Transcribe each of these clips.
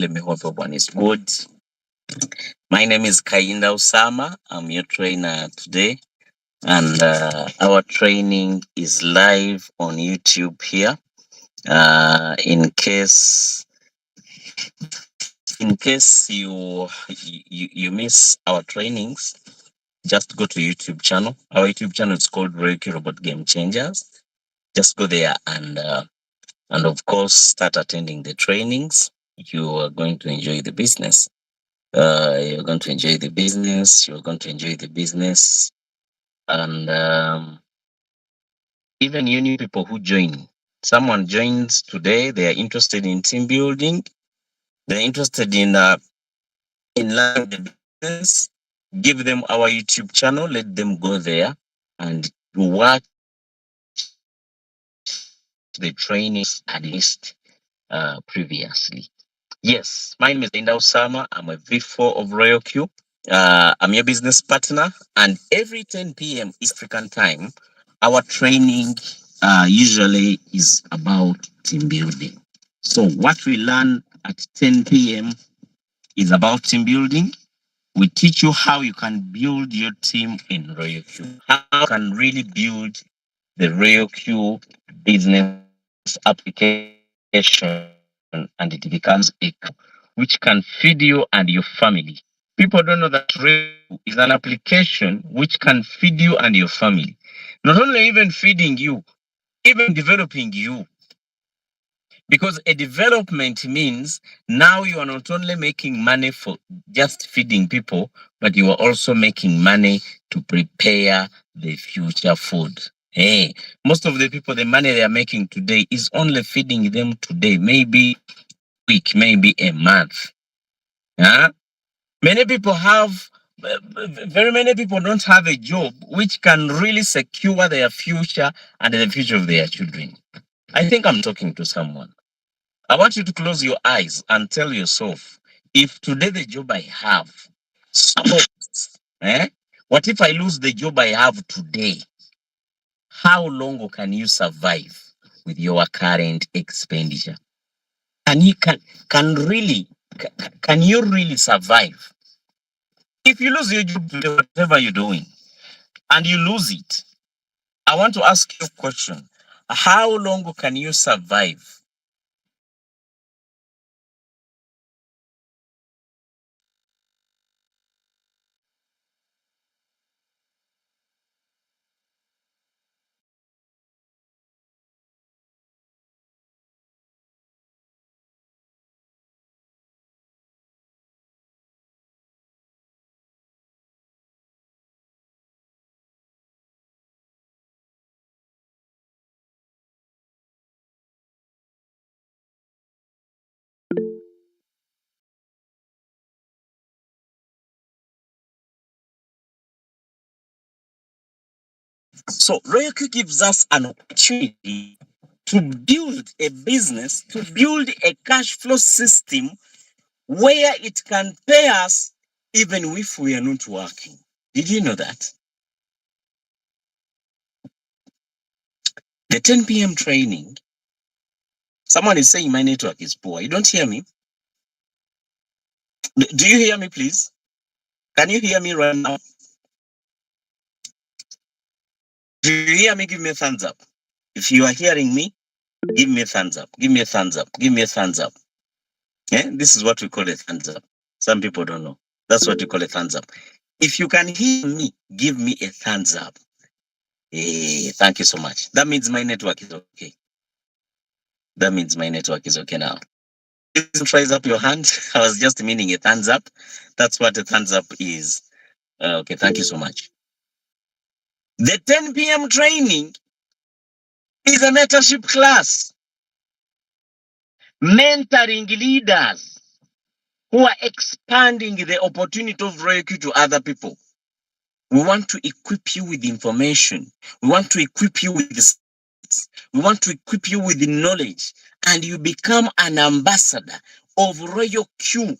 Let me hope everyone is good. My name is Kainda Osama. I'm your trainer today, and our training is live on YouTube here. In case you miss our trainings, just go to YouTube channel. Our YouTube channel is called Reiki Robot Game Changers. Just go there and of course start attending the trainings. You are going to enjoy the business. You're going to enjoy the business. You're going to enjoy the business. And even you new people who join, someone joins today, they are interested in team building. They're interested in learning the business. Give them our YouTube channel. Let them go there and watch the trainings at least previously. Yes, my name is Linda Osama. I'm a V4 of Royal Q. I'm your business partner, and every 10 p.m. East African time, our training usually is about team building. So, what we learn at 10 p.m. is about team building. We teach you how you can build your team in Royal Q, how you can really build the Royal Q business application, and it becomes a which can feed you and your family. People don't know that Reku is an application which can feed you and your family. Not only even feeding you, even developing you. Because a development means now you are not only making money for just feeding people, but you are also making money to prepare the future food. Hey, most of the people, the money they are making today is only feeding them today, maybe a week, maybe a month. Huh? Many people have, very many people don't have a job which can really secure their future and the future of their children. I think I'm talking to someone. I want you to close your eyes and tell yourself, if today the job I have stops, what if I lose the job I have today? How long can you survive with your current expenditure? And you can you really survive? If you lose your job today, whatever you're doing, and you lose it, I want to ask you a question. How long can you survive? So Royalty gives us an opportunity to build a business, to build a cash flow system where it can pay us even if we are not working. Did you know that? The 10 p.m. training, someone is saying my network is poor. You don't hear me? Do you hear me, please? Can you hear me right now? Do you hear me? Give me a thumbs up. If you are hearing me, give me a thumbs up. Give me a thumbs up. Give me a thumbs up. Yeah, this is what we call a thumbs up. Some people don't know. That's what we call a thumbs up. If you can hear me, give me a thumbs up. Hey, thank you so much. That means my network is okay. That means my network is okay now. Please raise up your hand. I was just meaning a thumbs up. That's what a thumbs up is. Okay, thank you so much. The 10 p.m. training is a mentorship class, mentoring leaders who are expanding the opportunity of Reiki to other people. We want to equip you with information. We want to equip you with the we want to equip you with the knowledge, and you become an ambassador of Royal Q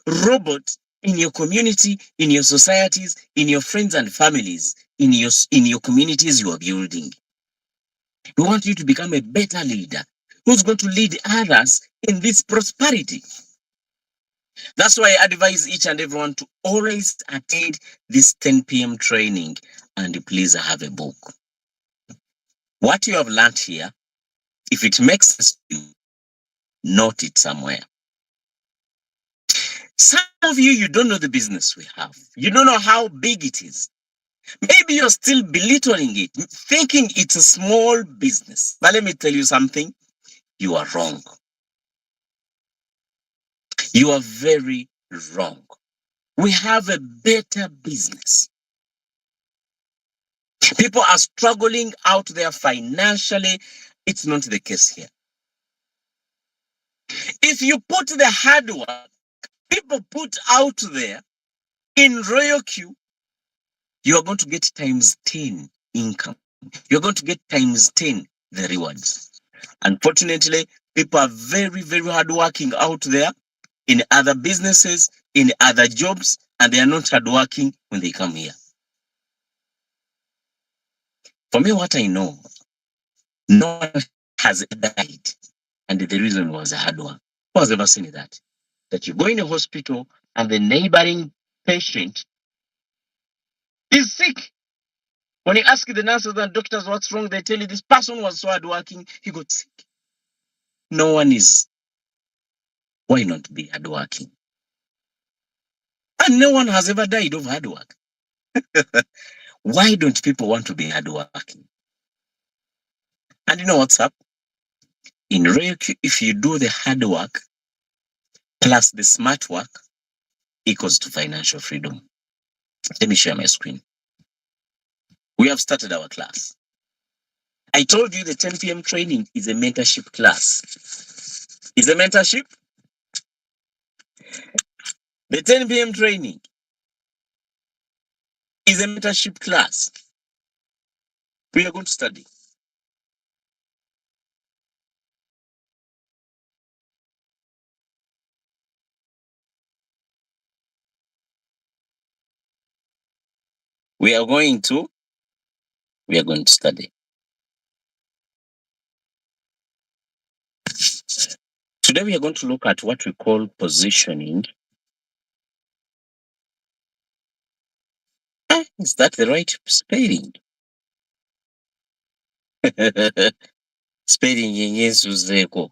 robot in your community, in your societies, in your friends and families, in your communities you are building. We want you to become a better leader who's going to lead others in this prosperity. That's why I advise each and everyone to always attend this 10 p.m. training and please have a book. What you have learned here, if it makes sense to you, note it somewhere. Some of you, you don't know the business we have. You don't know how big it is. Maybe you're still belittling it, thinking it's a small business. But let me tell you something, you are wrong. You are very wrong. We have a better business. People are struggling out there financially. It's not the case here. If you put the hard work people put out there in Royal Q, you are going to get times 10 income. You're going to get times 10 the rewards. Unfortunately, people are very, very hardworking out there in other businesses, in other jobs, and they are not hardworking when they come here. For me, what I know, no one has died, and the reason was hard work. Who has ever seen that? That you go in a hospital and the neighboring patient is sick. When you ask the nurses and doctors what's wrong, they tell you this person was so hardworking, he got sick. No one is. Why not be hardworking? And no one has ever died of hard work. Why don't people want to be hardworking? And you know what's up? In Royal Q, if you do the hard work plus the smart work equals to financial freedom. Let me share my screen. We have started our class. I told you the 10 p.m. training is a mentorship class. Is a mentorship? The 10 p.m. training is a mentorship class. We are going to study. We are going to study. Today we are going to look at what we call positioning. Is that the right spelling? Spelling yenye suzeko.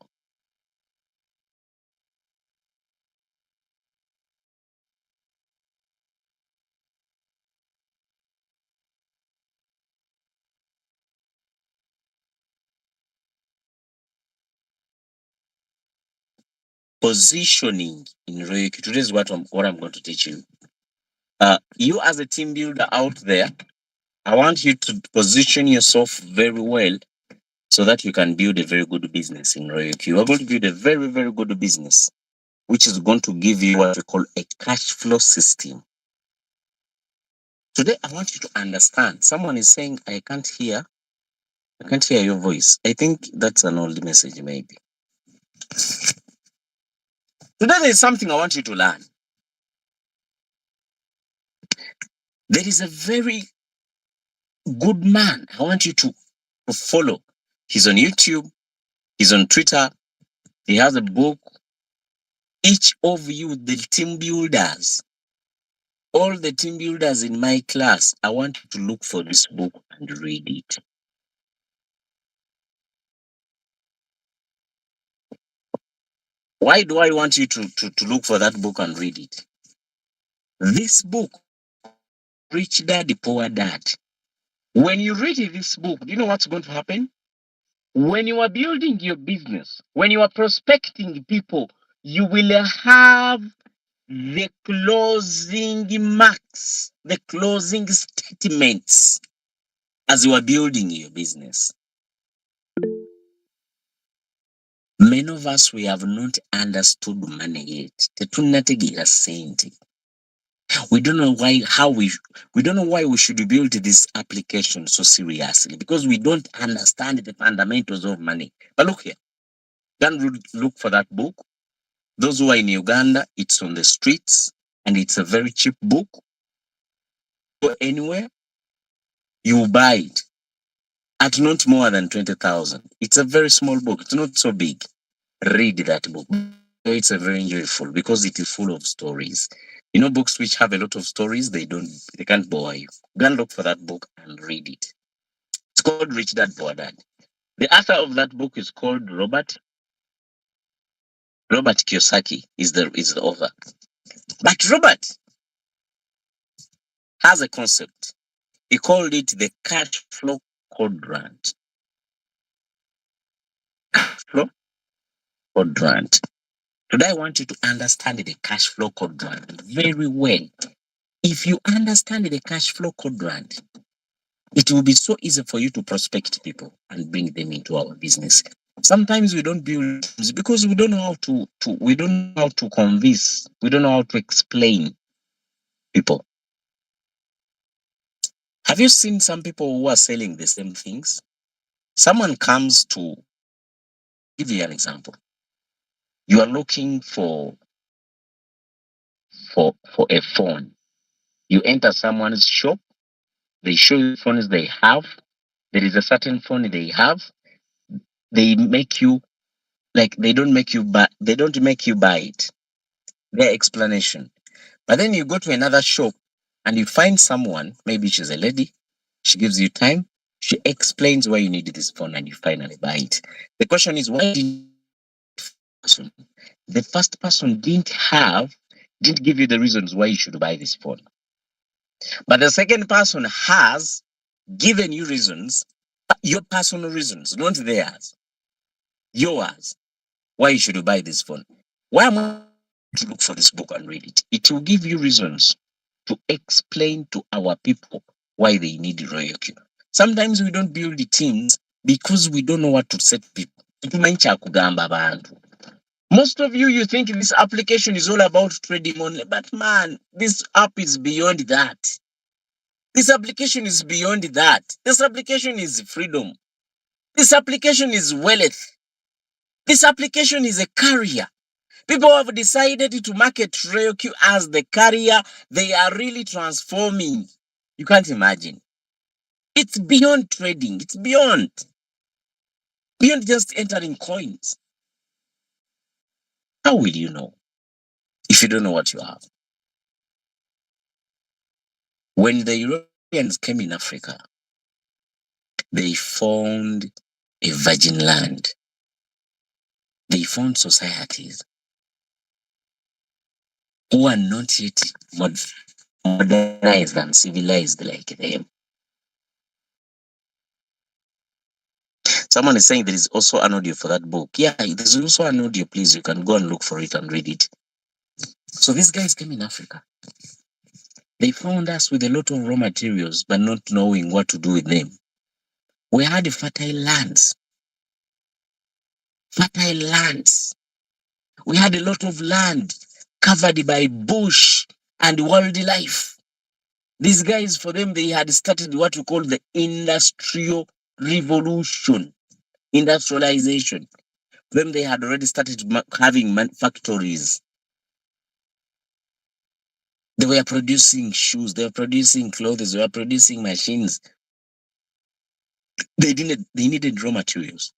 Positioning in Reiki. Today is what I'm going to teach you. You as a team builder out there, I want you to position yourself very well so that you can build a very good business in Reiki. You are going to build a very, very good business, which is going to give you what we call a cash flow system. Today, I want you to understand. Someone is saying, I can't hear your voice. I think that's an old message, maybe. Today, there is something I want you to learn. There is a very good man I want you to follow. He's on YouTube, he's on Twitter, he has a book. Each of you, the team builders, all the team builders in my class, I want you to look for this book and read it. Why do I want you to look for that book and read it? This book, Rich Dad, Poor Dad. When you read this book, do you know what's going to happen? When you are building your business, when you are prospecting people, you will have the closing marks, the closing statements as you are building your business. Many of us, we have not understood money yet. We don't know we don't know why we should build this application so seriously, because we don't understand the fundamentals of money. But look here, don't look for that book. Those who are in Uganda, it's on the streets and it's a very cheap book. Go anywhere, you buy it at not more than 20,000. It's a very small book. It's not so big. Read that book. So it's a very enjoyable because it is full of stories. You know, books which have a lot of stories, they can't bore you. Go and look for that book and read it. It's called Rich Dad Poor Dad. The author of that book is called Robert Kiyosaki is the author. But Robert has a concept. He called it the cash flow quadrant. Cash flow quadrant. Today, I want you to understand the cash flow quadrant very well. If you understand the cash flow quadrant, it will be so easy for you to prospect people and bring them into our business. Sometimes we don't build teams because we don't know we don't know how to convince, we don't know how to explain people. Have you seen some people who are selling the same things? Someone comes to give you an example. You are looking for a phone. You enter someone's shop, they show you phones they have. There is a certain phone they have. They make you like they don't make you buy it. Their explanation. But then you go to another shop and you find someone, maybe she's a lady, she gives you time, she explains why you need this phone and you finally buy it. The question is, why did the first person didn't give you the reasons why you should buy this phone? But the second person has given you reasons, your personal reasons, not theirs, yours, why you should buy this phone. Why am I to look for this book and read it? It will give you reasons to explain to our people why they need RoyalQ. Sometimes we don't build the teams because we don't know what to say to people. Most of you, you think this application is all about trading only, but man, this app is beyond that. This application is beyond that. This application is freedom. This application is wealth. This application is a career. People have decided to market RoyalQ as the career. They are really transforming. You can't imagine. It's beyond trading. It's beyond just entering coins. How will you know if you don't know what you have? When the Europeans came in Africa, they found a virgin land. They found societies who are not yet modernized and civilized like them. Someone is saying there is also an audio for that book. Yeah, there's also an audio. Please, you can go and look for it and read it. So these guys came in Africa. They found us with a lot of raw materials, but not knowing what to do with them. We had fertile lands. Fertile lands. We had a lot of land covered by bush and wildlife. These guys, for them, they had started what we call the industrial revolution, industrialization. For them, they had already started having factories. They were producing shoes, they were producing clothes, they were producing machines. They needed raw materials.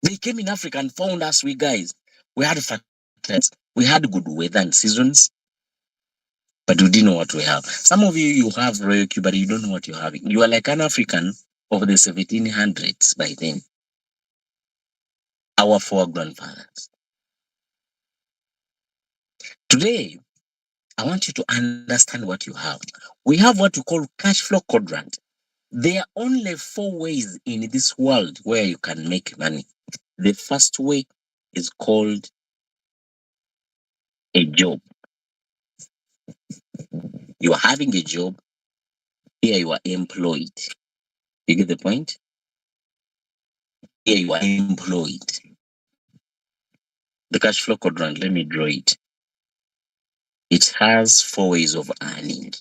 They came in Africa and found us, we guys. We had factories, we had good weather and seasons, but we didn't know what we have. Some of you have RoyalQ, but you don't know what you're having. You are like an African of the 1700s by then. Our foregrandfathers. Today, I want you to understand what you have. We have what we call cash flow quadrant. There are only 4 ways in this world where you can make money. The first way is called a job. You are having a job. Here you are employed. You get the point? Here you are employed. The cash flow quadrant, let me draw it. It has 4 ways of earning.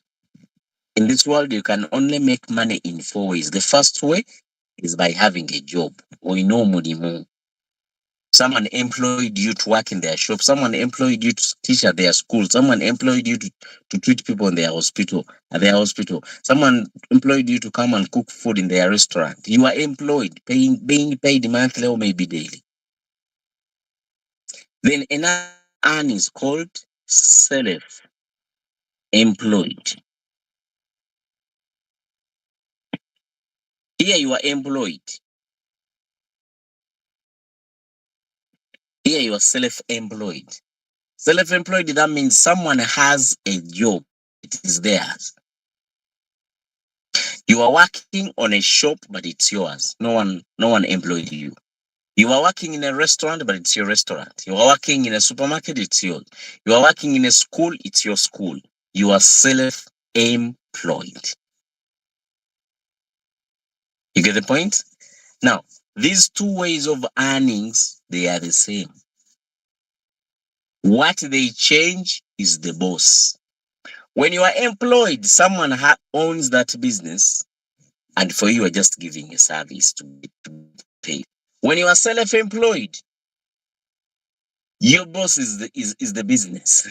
In this world, you can only make money in 4 ways. The first way is by having a job. Someone employed you to work in their shop. Someone employed you to teach at their school. Someone employed you to treat people in their hospital, at their hospital. Someone employed you to come and cook food in their restaurant. You are employed, being paid monthly or maybe daily. Then another earn is called self-employed. Here you are employed. Here you are self-employed. Self-employed, that means someone has a job. It is theirs. You are working on a shop, but it's yours. No one employed you. You are working in a restaurant, but it's your restaurant. You are working in a supermarket, it's yours. You are working in a school, it's your school. You are self-employed. You get the point? Now, these two ways of earnings, they are the same. What they change is the boss. When you are employed, someone owns that business, and for you are just giving a service to pay. When you are self-employed, your boss is the business.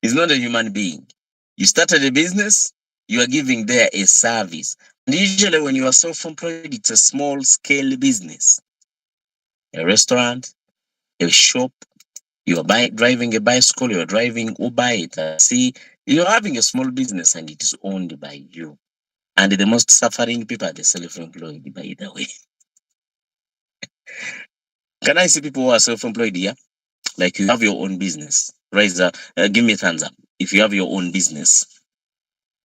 He's not a human being. You started a business, you are giving there a service. And usually when you are self-employed, it's a small scale business. A restaurant, a shop, you are driving a bicycle, you are driving Uber, a taxi. You're having a small business and it is owned by you. And the most suffering people are the self-employed, by the way. Can I see people who are self-employed here? Like you have your own business. Raise give me a thumbs up if you have your own business.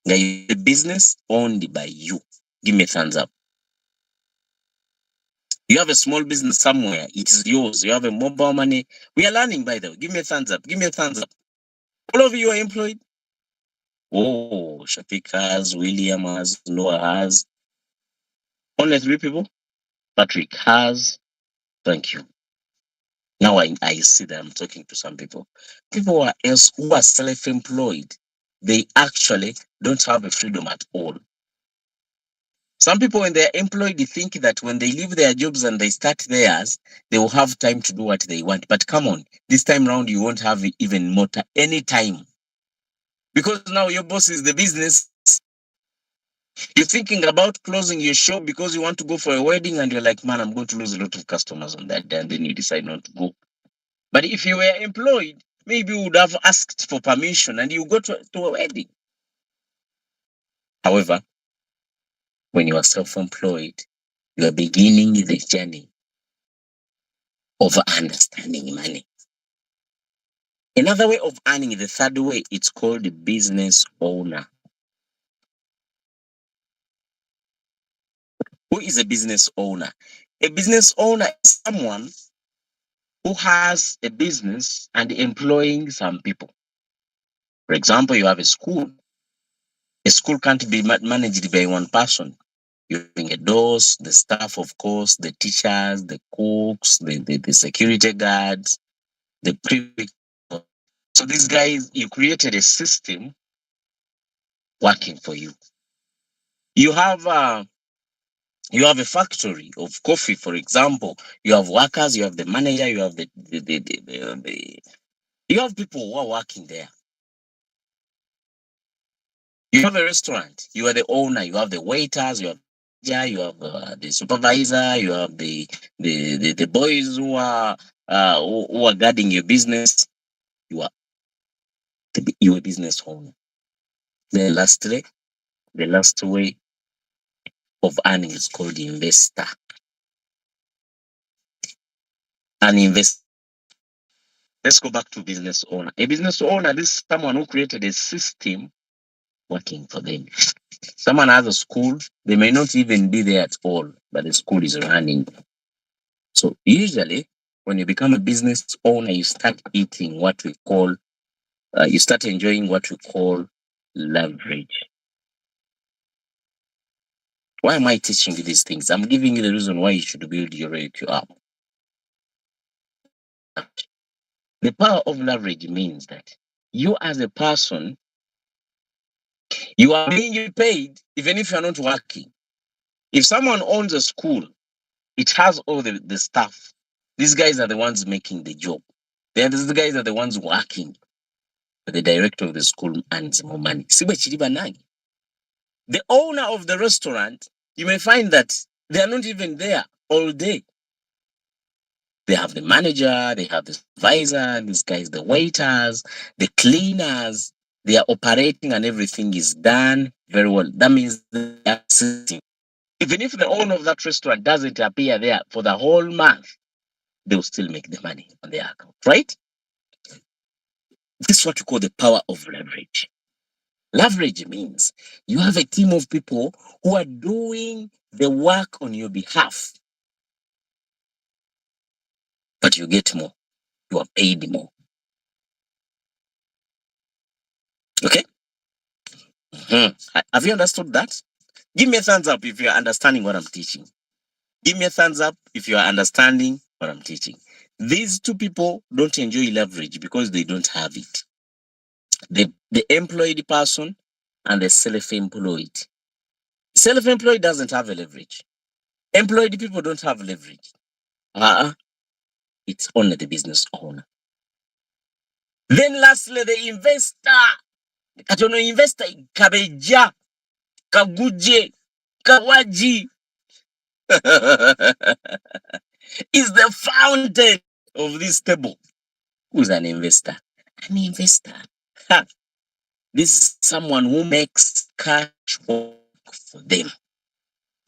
The business owned by you. Give me a thumbs up. You have a small business somewhere. It is yours. You have a mobile money. We are learning, by the way. Give me a thumbs up. Give me a thumbs up. All of you are employed. Oh, Shafiq has, William has, Noah has. Only 3 people. Patrick has. Thank you. Now I see that I'm talking to some people. People who are self-employed, they actually don't have a freedom at all. Some people, when they're employed, they think that when they leave their jobs and they start theirs, they will have time to do what they want. But come on, this time round, you won't have even more any time. Because now your boss is the business. You're thinking about closing your shop because you want to go for a wedding and you're like, man, I'm going to lose a lot of customers on that day. And then you decide not to go. But if you were employed, maybe you would have asked for permission and you go to a wedding. However, when you are self-employed, you are beginning the journey of understanding money. Another way of earning, the third way, it's called the business owner. Who is a business owner? A business owner is someone who has a business and employing some people. For example, you have a school. A school can't be managed by one person. You're having a doors, the staff, of course, the teachers, the cooks, the security guards, the prefect. So these guys, you created a system working for you. You have a factory of coffee, for example. You have workers, you have the manager, you have you have people who are working there. You have a restaurant, you are the owner, you have the waiters, you have the supervisor, you have the boys who are guarding your business. You're a business owner. Then lastly, the last way of earning is called investor. An investor. Let's go back to business owner. A business owner, this is someone who created a system working for them. Someone has a school, they may not even be there at all, but the school is running. So usually, when you become a business owner, you start eating what we call, you start enjoying what we call leverage. Why am I teaching you these things? I'm giving you the reason why you should build your AQ up. The power of leverage means that you as a person, you are being paid even if you're not working. If someone owns a school, it has all the staff. These guys are the ones making the job. These guys are the ones working. But the director of the school earns more money. The owner of the restaurant, you may find that they are not even there all day. They have the manager, they have the supervisor, these guys, the waiters, the cleaners. They are operating and everything is done very well. That means they are assisting. Even if the owner of that restaurant doesn't appear there for the whole month, they will still make the money on their account, right? This is what we call the power of leverage. Leverage means you have a team of people who are doing the work on your behalf, but you get more. You are paid more. Okay? Have you understood that? Give me a thumbs up if you're understanding what I'm teaching. Give me a thumbs up if you are understanding what I'm teaching. These two people don't enjoy leverage because they don't have it. The employed person and the self-employed. Self-employed doesn't have a leverage. Employed people don't have leverage. It's only the business owner. Then lastly, the investor. Kati ono investor kabeja, kaguje, kawaji is the fountain of this table. Who's an investor? An investor. Ha. This is someone who makes cash work for them.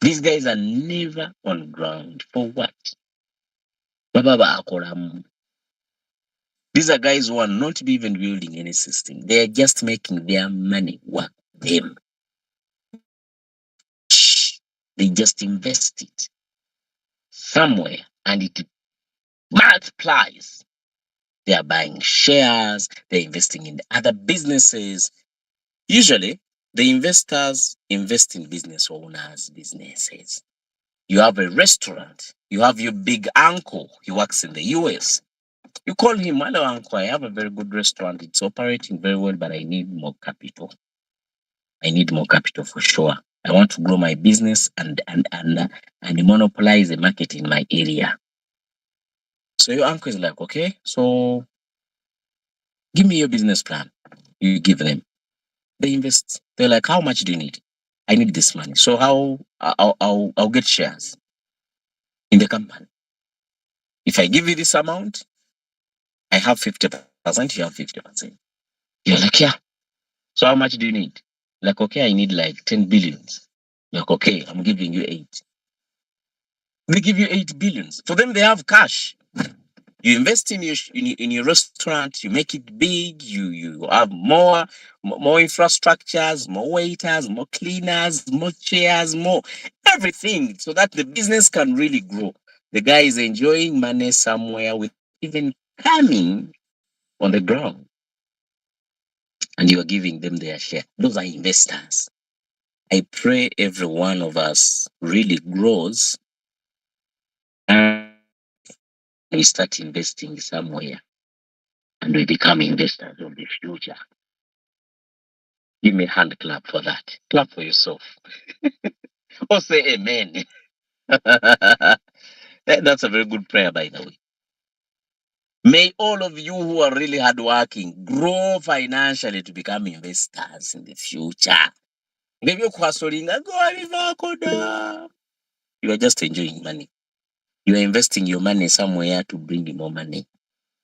These guys are never on ground. For what? These are guys who are not even building any system. They are just making their money work for them. They just invest it somewhere and it multiplies. They are buying shares, they're investing in other businesses. Usually, the investors invest in business owners' businesses. You have a restaurant, you have your big uncle, he works in the US. You call him, hello, uncle, I have a very good restaurant. It's operating very well, but I need more capital. I need more capital for sure. I want to grow my business and monopolize the market in my area. So your uncle is like, okay, so give me your business plan. You give them. They invest. They're like, how much do you need? I need this money. So how I'll get shares in the company. If I give you this amount, I have 50%, you have 50%. You're like, yeah. So how much do you need? Like, okay, I need like 10 billions. You're like, okay, I'm giving you 8. They give you 8 billions. For them, they have cash. You invest in your restaurant, you make it big, you have more infrastructures, more waiters, more cleaners, more chairs, more everything, so that the business can really grow. The guy is enjoying money somewhere with even coming on the ground, and you are giving them their share. Those are investors. I pray every one of us really grows and we start investing somewhere and we become investors of the future. Give me a hand clap for that. Clap for yourself. Or say amen. That's a very good prayer, by the way. May all of you who are really hardworking grow financially to become investors in the future. Maybe you are just enjoying money. You are investing your money somewhere to bring you more money.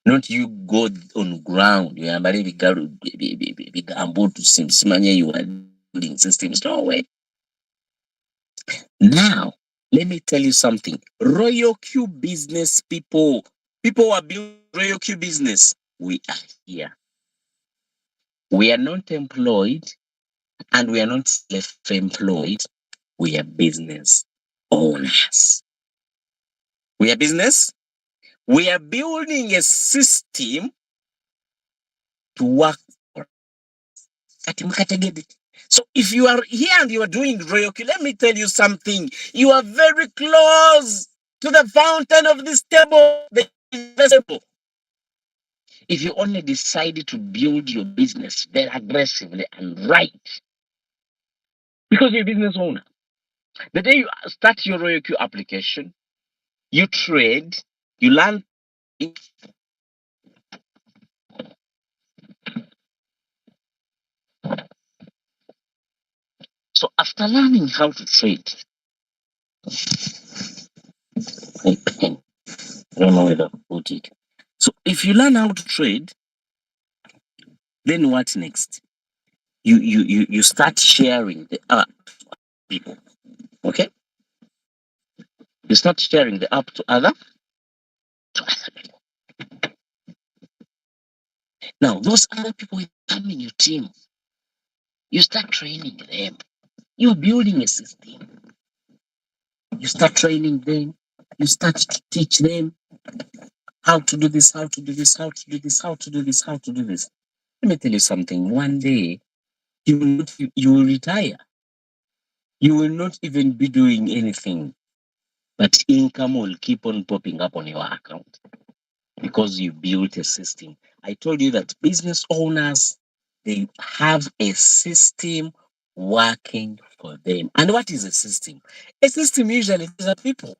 Not you go on ground. You are to simsimanya you are building systems. No way. Now, let me tell you something. Royal Q business people who are building Royal Q business, we are here. We are not employed and we are not self-employed. We are business owners. We are business. We are building a system to work for. So if you are here and you are doing Royal Q, let me tell you something. You are very close to the fountain of this table, the investable. If you only decide to build your business very aggressively and right, because you're a business owner. The day you start your Royal Q application, you trade, you learn. So after learning how to trade, don't know where to put it. So if you learn how to trade, then what next? You start sharing the app to people. Okay? You start sharing the app to other people. Now those other people will come in your team. You start training them. You're building a system. You start training them. You start to teach them how to do this, how to do this, how to do this, how to do this, how to do this. Let me tell you something. One day you will retire. You will not even be doing anything, but income will keep on popping up on your account because you built a system. I told you that business owners, they have a system working for them. And what is a system? A system usually is a people.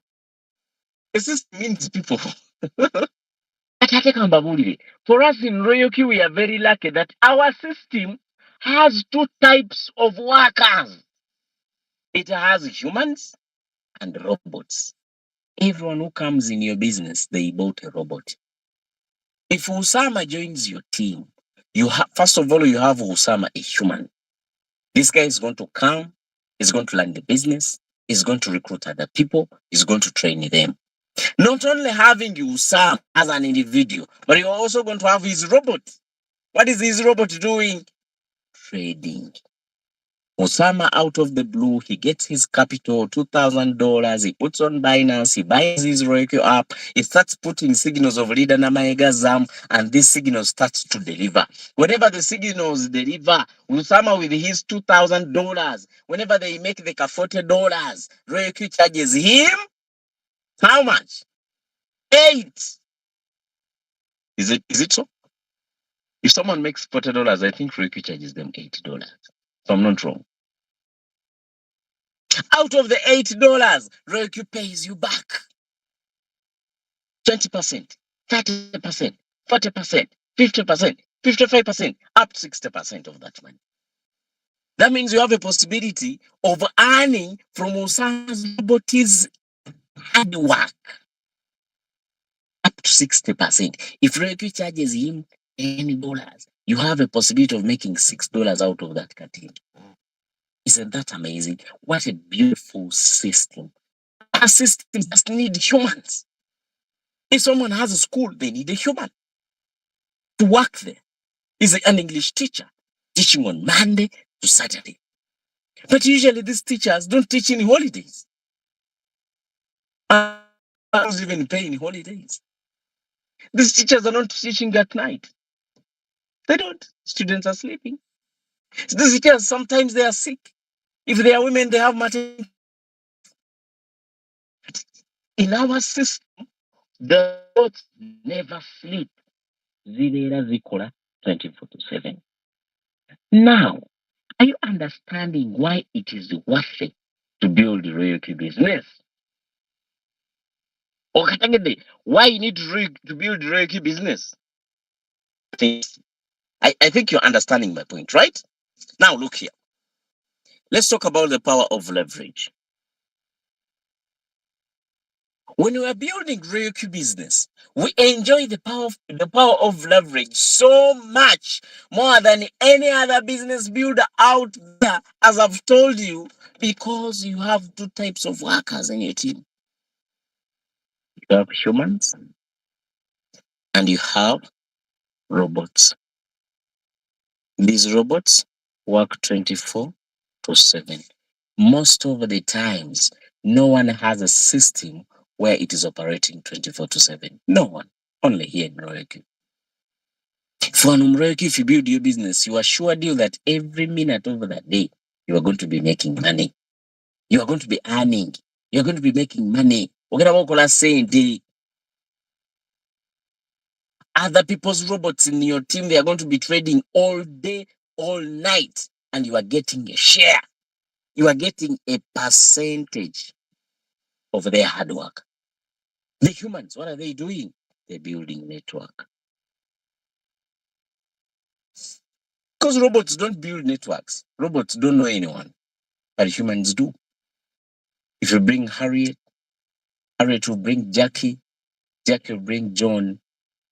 A system means people. For us in Royoki, we are very lucky that our system has two types of workers. It has humans and robots. Everyone who comes in your business, they bought a robot. If Usama joins your team, first of all, you have Usama, a human. This guy is going to come, he's going to learn the business, he's going to recruit other people, he's going to train them. Not only having Usama as an individual, but you're also going to have his robot. What is his robot doing? Trading. Osama, out of the blue, he gets his capital, $2,000. He puts on Binance, he buys his Roku app, he starts putting signals of Leader Namaega Zam, and this signal starts to deliver. Whenever the signals deliver, Osama with his $2,000, whenever they make the $40, Roku charges him how much? 8. Is it so? If someone makes $40, I think Roku charges them $8. If I'm not wrong. Out of the $8, Roku pays you back 20%, 30%, 40%, 50%, 55%, up to 60% of that money. That means you have a possibility of earning from Osama's robotics hard work up to 60%. If Roku charges him $10, you have a possibility of making $6 out of that cartoon. Isn't that amazing? What a beautiful system. Our system just need humans. If someone has a school, they need a human to work there. He's an English teacher teaching on Monday to Saturday. But usually these teachers don't teach in holidays. I don't even pay in holidays. These teachers are not teaching at night. They don't. Students are sleeping. These teachers, sometimes they are sick. If they are women, they have maternity. In our system, the robots never sleep. Zilera zikola 24/7. Now, are you understanding why it is worth it to build a royalty business? Or why you need to build a royalty business? I think you're understanding my point, right? Now, look here. Let's talk about the power of leverage. When we are building Ryuki business, we enjoy the power of leverage so much more than any other business builder out there, as I've told you, because you have two types of workers in your team. You have humans and you have robots. These robots work 24/7. Most of the times, no one has a system where it is operating 24/7. No one. Only here in Royalty. For Royalty, if you build your business, you are sure deal that every minute over that day, you are going to be making money. You are going to be earning. You are going to be making money. Other people's robots in your team, they are going to be trading all day, all night, and you are getting a share. You are getting a percentage of their hard work. The humans, what are they doing? They're building network. Because robots don't build networks. Robots don't know anyone, but humans do. If you bring Harriet will bring Jackie. Jack will bring John.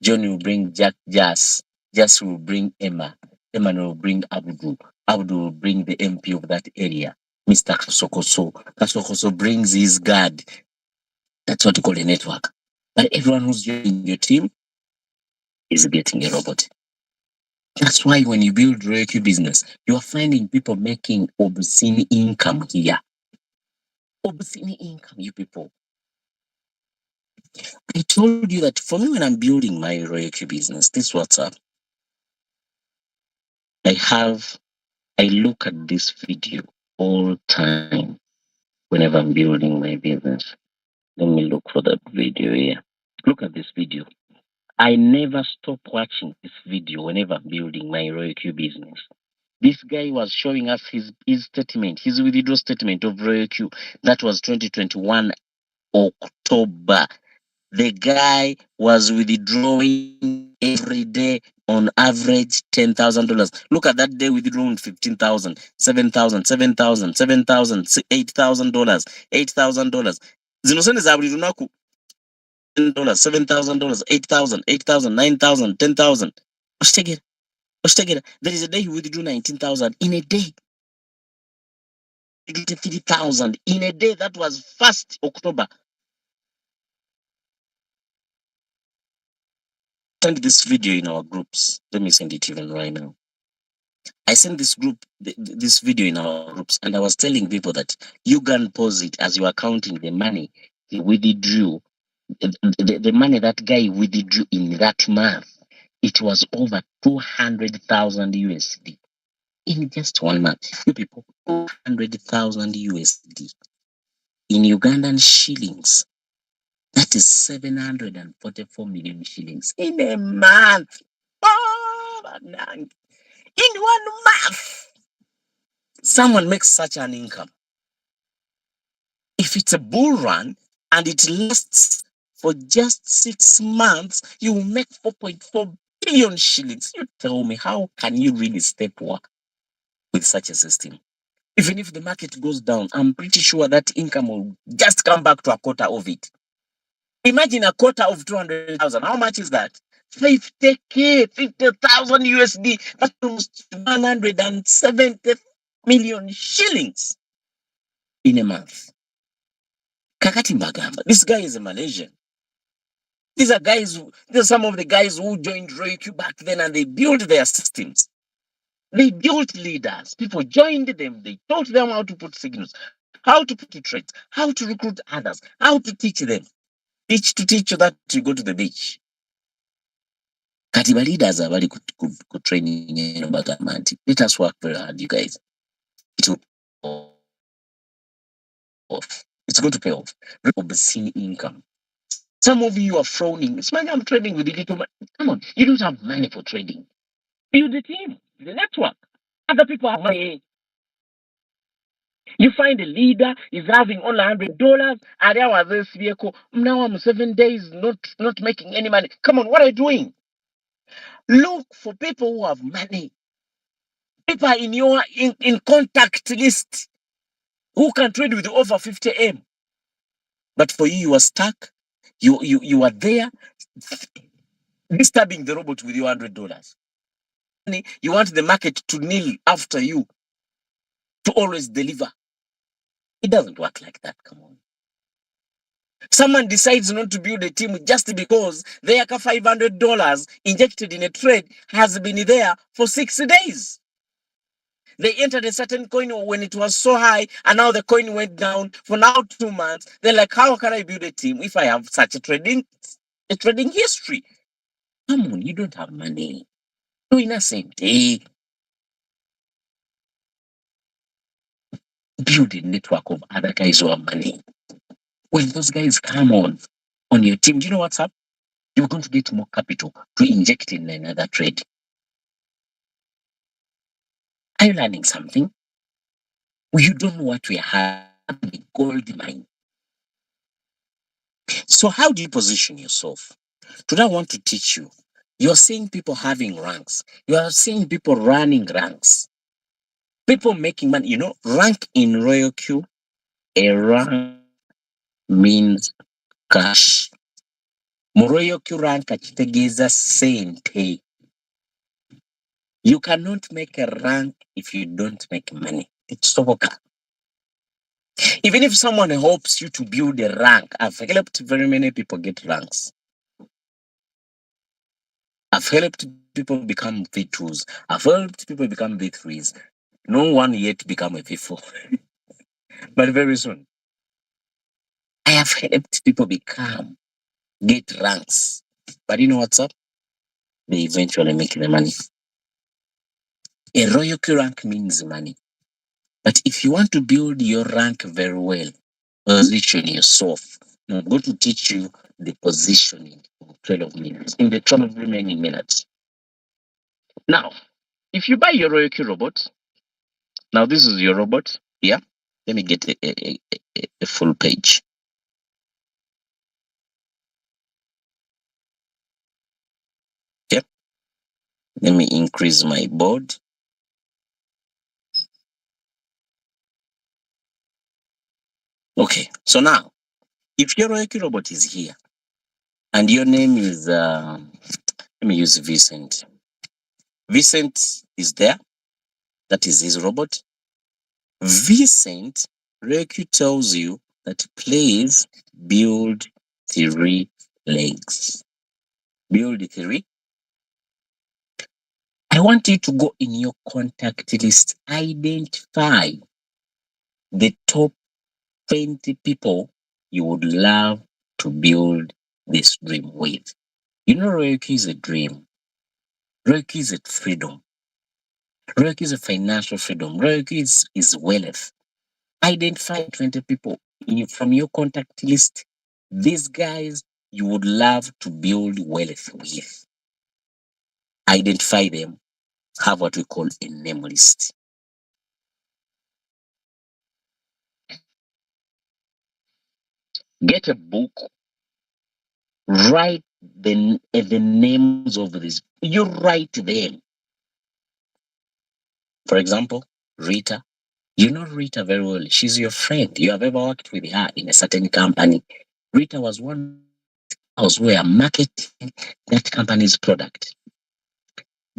John will bring Jas. Jas will bring Emma. Emma will bring Abdul. Abdul will bring the MP of that area, Mr. Kasokoso. Kasokoso brings his guard. That's what you call a network. But everyone who's joining your team is getting a robot. That's why when you build RoyalQ business, you are finding people making obscene income here. Obscene income, you people. I told you that for me, when I'm building my RoyalQ business, this WhatsApp, I look at this video all time whenever I'm building my business. Let me look for that video here. Look at this video. I never stop watching this video whenever I'm building my RoyalQ business. This guy was showing us his statement, his withdrawal statement of RoyalQ. That was 2021 October. The guy was withdrawing every day on average $10,000. Look at that day withdrawing 15,000, 7,000, 7,000, 7,000, $8,000, $8,000. Zinosene za buli lunaku $7,000, $7,000, 8,000, 8,000, 9,000, 10,000. There is a day he withdrew 19,000 in a day. 3,000 in a day. That was 1st October. Send this video in our groups. Let me send it even right now. I sent this video in our groups, and I was telling people that you can pause it as you are counting the money he withdrew, the money that guy withdrew in that month. It was over 200,000 USD in just 1 month. You people, 200,000 USD in Ugandan shillings. That is 744 million shillings in a month. In 1 month, someone makes such an income. If it's a bull run and it lasts for just 6 months, you will make 4.4 billion shillings. You tell me, how can you really stay poor with such a system? Even if the market goes down, I'm pretty sure that income will just come back to a quarter of it. Imagine a quarter of 200,000. How much is that? 50K, 50,000 USD. That's almost 170 million shillings in a month. Kakati Mbagamba. This guy is a Malaysian. These are some of the guys who joined RoyalQ back then, and they built their systems. They built leaders. People joined them. They taught them how to put signals, how to put trades, how to recruit others, how to teach them. Teach that you go to the beach. Kati leaders are very good training in Bagamanti. Let us work very hard, you guys. It will pay off. It's going to pay off. Obscene income. Some of you are frowning. It's money I'm trading with digital money. Come on, you don't have money for trading. Build the team, the network. Other people have money. You find a leader is having only $100, and there was this vehicle. Now I'm 7 days not making any money. Come on, what are you doing? Look for people who have money. People in your in contact list who can trade with over 50M. But for you are stuck. You are there disturbing the robot with your $100. You want the market to kneel after you to always deliver. It doesn't work like that. Come on. Someone decides not to build a team just because their $500 injected in a trade has been there for 6 days. They entered a certain coin when it was so high, and now the coin went down for now 2 months. They're like, how can I build a team if I have such a trading history? Come on, you don't have money. Do in the same day. Build a network of other guys who have money. When those guys come on your team, do you know what's up? You're going to get more capital to inject in another trade. Are you learning something? You don't know what we have, the gold mine. So how do you position yourself? Today I want to teach you. You're seeing people having ranks. You are seeing people running ranks. People making money. You know, rank in RoyalQ, a rank means cash. Moroyo Kuranka kitegeza sente. You cannot make a rank if you don't make money. It's so okay. Even if someone helps you to build a rank, I've helped very many people get ranks. I've helped people become V2s. I've helped people become V3s. No one yet become a V4. But very soon. I have helped people get ranks. But you know what's up? They eventually make the money. A royalty rank means money. But if you want to build your rank very well, position yourself. Now I'm going to teach you the positioning in 12 minutes, in the 12 remaining minutes. Now, if you buy your royalty robot, now this is your robot. Yeah. Let me get a full page. Yep. Let me increase my board. Okay. So now, if your royalty robot is here and your name is, let me use Vincent. Vincent is there. That is his robot. Vincent Reiki tells you that please build 3 legs. Build 3. I want you to go in your contact list, identify the top 20 people you would love to build this dream with. You know, Reiki is a dream. Reiki is a freedom. Reiki is a financial freedom. Reiki is wealth. Identify 20 people from your contact list. These guys you would love to build wealth with. Identify them. Have what we call a name list. Get a book. Write the names of these. You write them. For example, Rita. You know Rita very well. She's your friend. You have ever worked with her in a certain company. Rita was one house where marketing that company's product.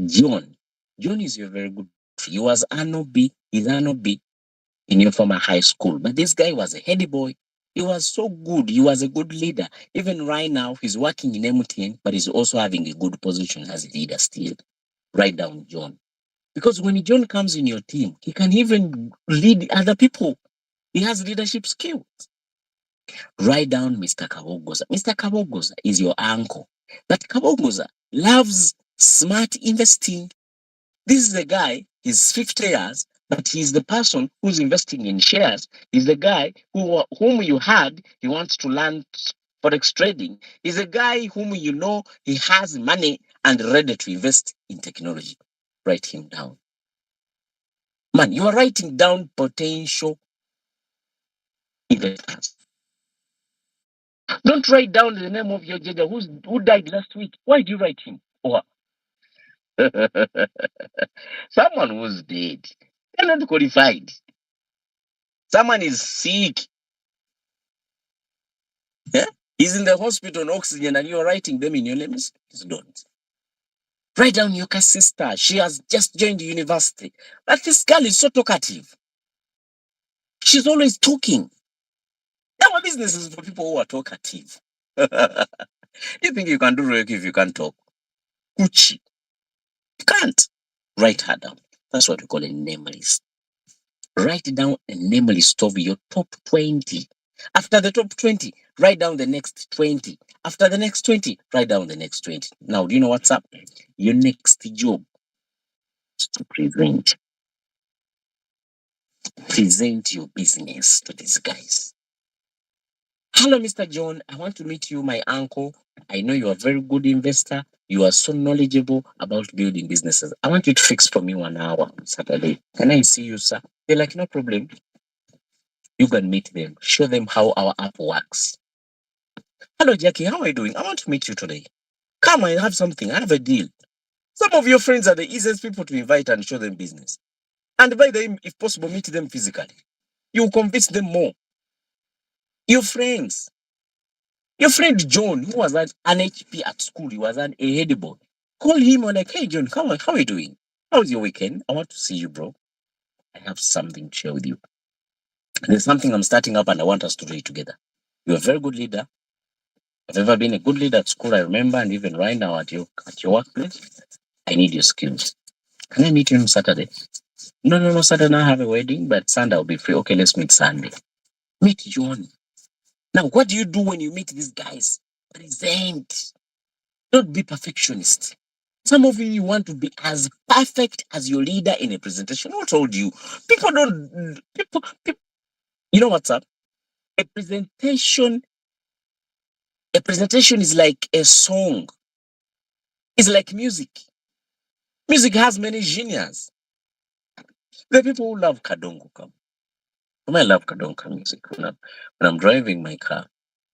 John. John is your very good. He was Anobi, he's Anobi in your former high school. But this guy was a heady boy. He was so good. He was a good leader. Even right now, he's working in MTN, but he's also having a good position as a leader still. Write down John. Because when John comes in your team, he can even lead other people. He has leadership skills. Write down Mr. Kabogoza. Mr. Kabogoza is your uncle. But Kabogoza loves smart investing. This is the guy, he's 50 years, but he's the person who's investing in shares. He's the guy whom you had, he wants to learn forex trading. He's a guy whom you know he has money and ready to invest in technology. Write him down. Man, you are writing down potential investors. Don't write down the name of your judge who died last week. Why do you write him? Or someone who's dead. They're not qualified. Someone is sick. Yeah? He's in the hospital on oxygen and you're writing them in your names? Please don't. Write down your sister. She has just joined university. But this girl is so talkative. She's always talking. Our business is for people who are talkative. You think you can do Reiki if you can't talk? Gucci. You can't. Write her down. That's what we call a name list. Write down a name list of your top 20. After the top 20, write down the next 20. After the next 20, write down the next 20. Now, do you know what's up? Your next job is to present. Present your business to these guys. Hello, Mr. John. I want to meet you, my uncle. I know you're a very good investor. You are so knowledgeable about building businesses. I want you to fix for me 1 hour on Saturday. Can I see you, sir? They're like, no problem. You can meet them. Show them how our app works. Hello, Jackie. How are you doing? I want to meet you today. Come, I have something. I have a deal. Some of your friends are the easiest people to invite and show them business. And by them, if possible, meet them physically. You convince them more. Your friends. Your friend John, who was at an HP at school, he was a head boy. Call him on like, hey John, come on, how are you doing? How's your weekend? I want to see you, bro. I have something to share with you. There's something I'm starting up and I want us to do it together. You're a very good leader. I've ever been a good leader at school, I remember, and even right now at your workplace. I need your skills. Can I meet you on Saturday? No, Saturday I have a wedding, but Sunday I'll be free. Okay, let's meet Sunday. Meet John. Now, what do you do when you meet these guys? Present. Don't be perfectionist. Some of you want to be as perfect as your leader in a presentation. Who told you? People don't. People. You know what's up? A presentation. A presentation is like a song. It's like music. Music has many genres. The people who love Kadongo come. I love Kadonka music when I'm driving my car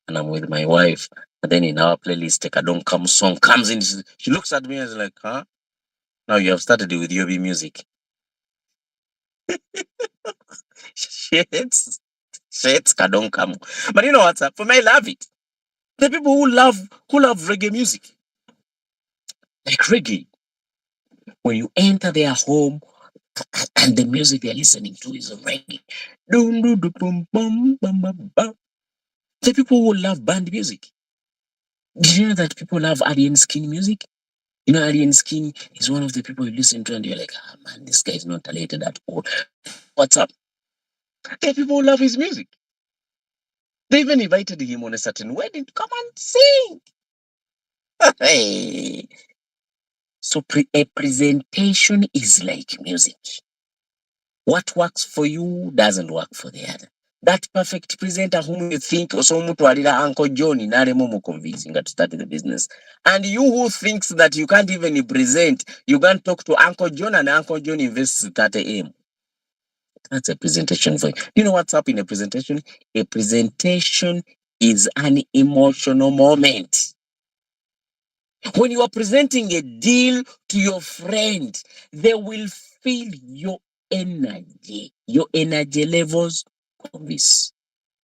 and I'm with my wife. And then in our playlist, a Kadonka song comes in. She looks at me and is like, huh? Now you have started with Yobi music. Shit. Kadonka. But you know what's up? For me, I love it. The people who love reggae music. Like reggae. When you enter their home and the music they're listening to is reggae. The people who love band music. Did you know that people love Alien Skin music? You know, Alien Skin is one of the people you listen to and you're like, ah, man, this guy is not talented at all. What's up? The people who love his music. They even invited him on a certain wedding to come and sing. Hey. So a presentation is like music. What works for you doesn't work for the other. That perfect presenter whom you think osomutwalira Uncle John naremo convincing to start the business. And you who thinks that you can't even present, you can't talk to Uncle John and Uncle John invests 30M. That's a presentation for you. You know what's up in a presentation? A presentation is an emotional moment. When you are presenting a deal to your friend, they will feel your energy levels of this.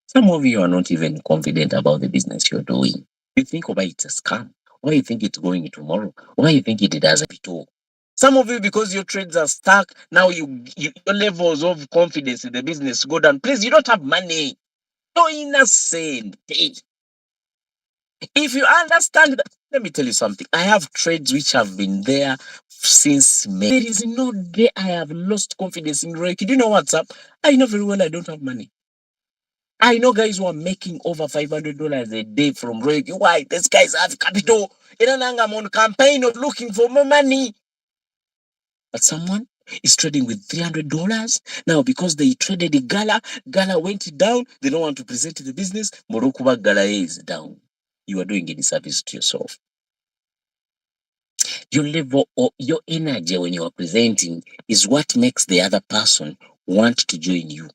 Some of you are not even confident about the business you're doing. You think about it's a scam. Why you think it's going tomorrow? Why you think it doesn't at all? Some of you, because your trades are stuck, now your levels of confidence in the business go down. Please, you don't have money. You're innocent. If you understand that, let me tell you something. I have trades which have been there since May. There is no day I have lost confidence in Reiki. Do you know what's up? I know very well I don't have money. I know guys who are making over $500 a day from Reiki. Why? These guys have capital. I'm on campaign of looking for more money. But someone is trading with $300 now because they traded a Gala went down. They don't want to present the business. Morokuba Gala is down. You are doing a disservice to yourself. Your level or your energy when you are presenting is what makes the other person want to join you.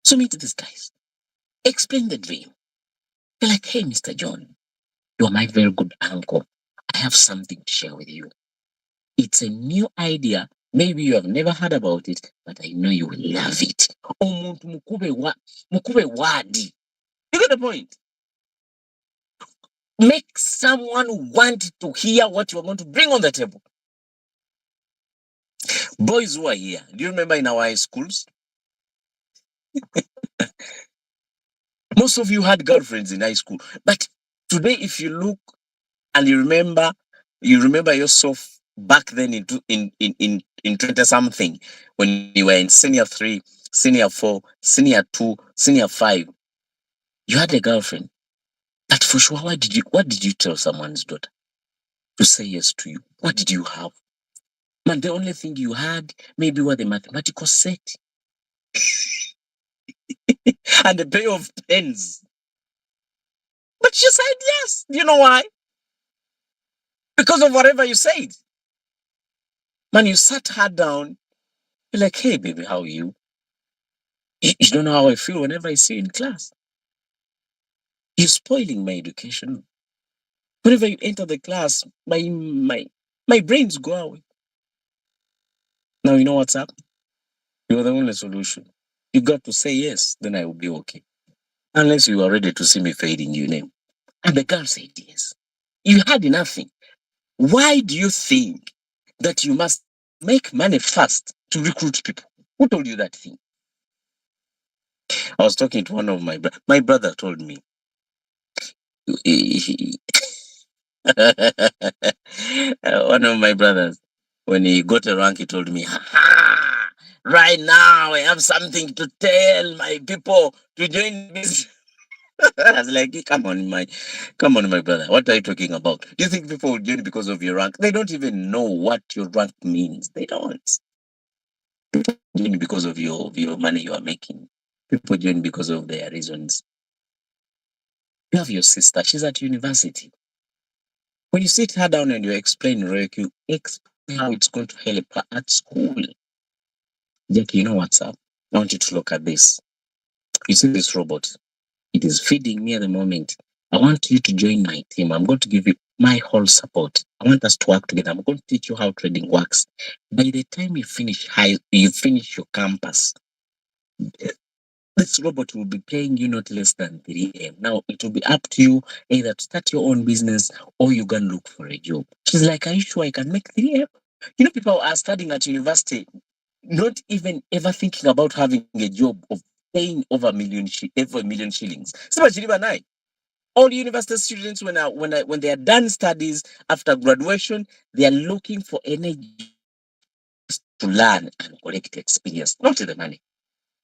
So meet these guys. Explain the dream. You're like, hey, Mr. John, you're my very good uncle. I have something to share with you. It's a new idea. Maybe you have never heard about it, but I know you will love it. Mukube wadi. You get the point? Make someone want to hear what you're going to bring on the table. Boys who are here, do you remember in our high schools? Most of you had girlfriends in high school. But today, if you look and you remember yourself back then in 20 something, when you were in senior 3, senior 4, senior 2, senior 5, you had a girlfriend. But for sure, what did you tell someone's daughter to say yes to you? What did you have? Man, the only thing you had maybe were the mathematical set and a pair of pens. But she said yes. Do you know why? Because of whatever you said. Man, you sat her down. You're like, hey, baby, how are you? You don't know how I feel whenever I see you in class. You're spoiling my education. Whenever you enter the class, my brains go away. Now you know what's up? You're the only solution. You got to say yes, then I will be okay. unless you are ready to see me fading your name. And the girl said yes. You had nothing. Why do you think that you must make money fast to recruit people? Who told you that thing? I was talking to one of my brother told me. One of my brothers, when he got a rank, he told me, "Ha, right now I have something to tell my people to join this." I was like, come on, my brother. What are you talking about? Do you think people will join because of your rank? They don't even know what your rank means. They don't join because of your money you are making. People join because of their reasons. You have your sister, she's at university. When you sit her down and you explain Royek, you explain how it's going to help her at school. Jackie, you know what's up? I want you to look at this. You see this robot? It is feeding me at the moment. I want you to join my team. I'm going to give you my whole support. I want us to work together. I'm going to teach you how trading works. By the time you finish your campus, this robot will be paying you not less than 3M. Now it will be up to you either to start your own business or you can look for a job. She's like, are you sure I can make 3M? You know, people are studying at university, not even ever thinking about having a job of paying over a million shillings. All university students, when they are done studies after graduation, they are looking for energy to learn and collect experience, not the money.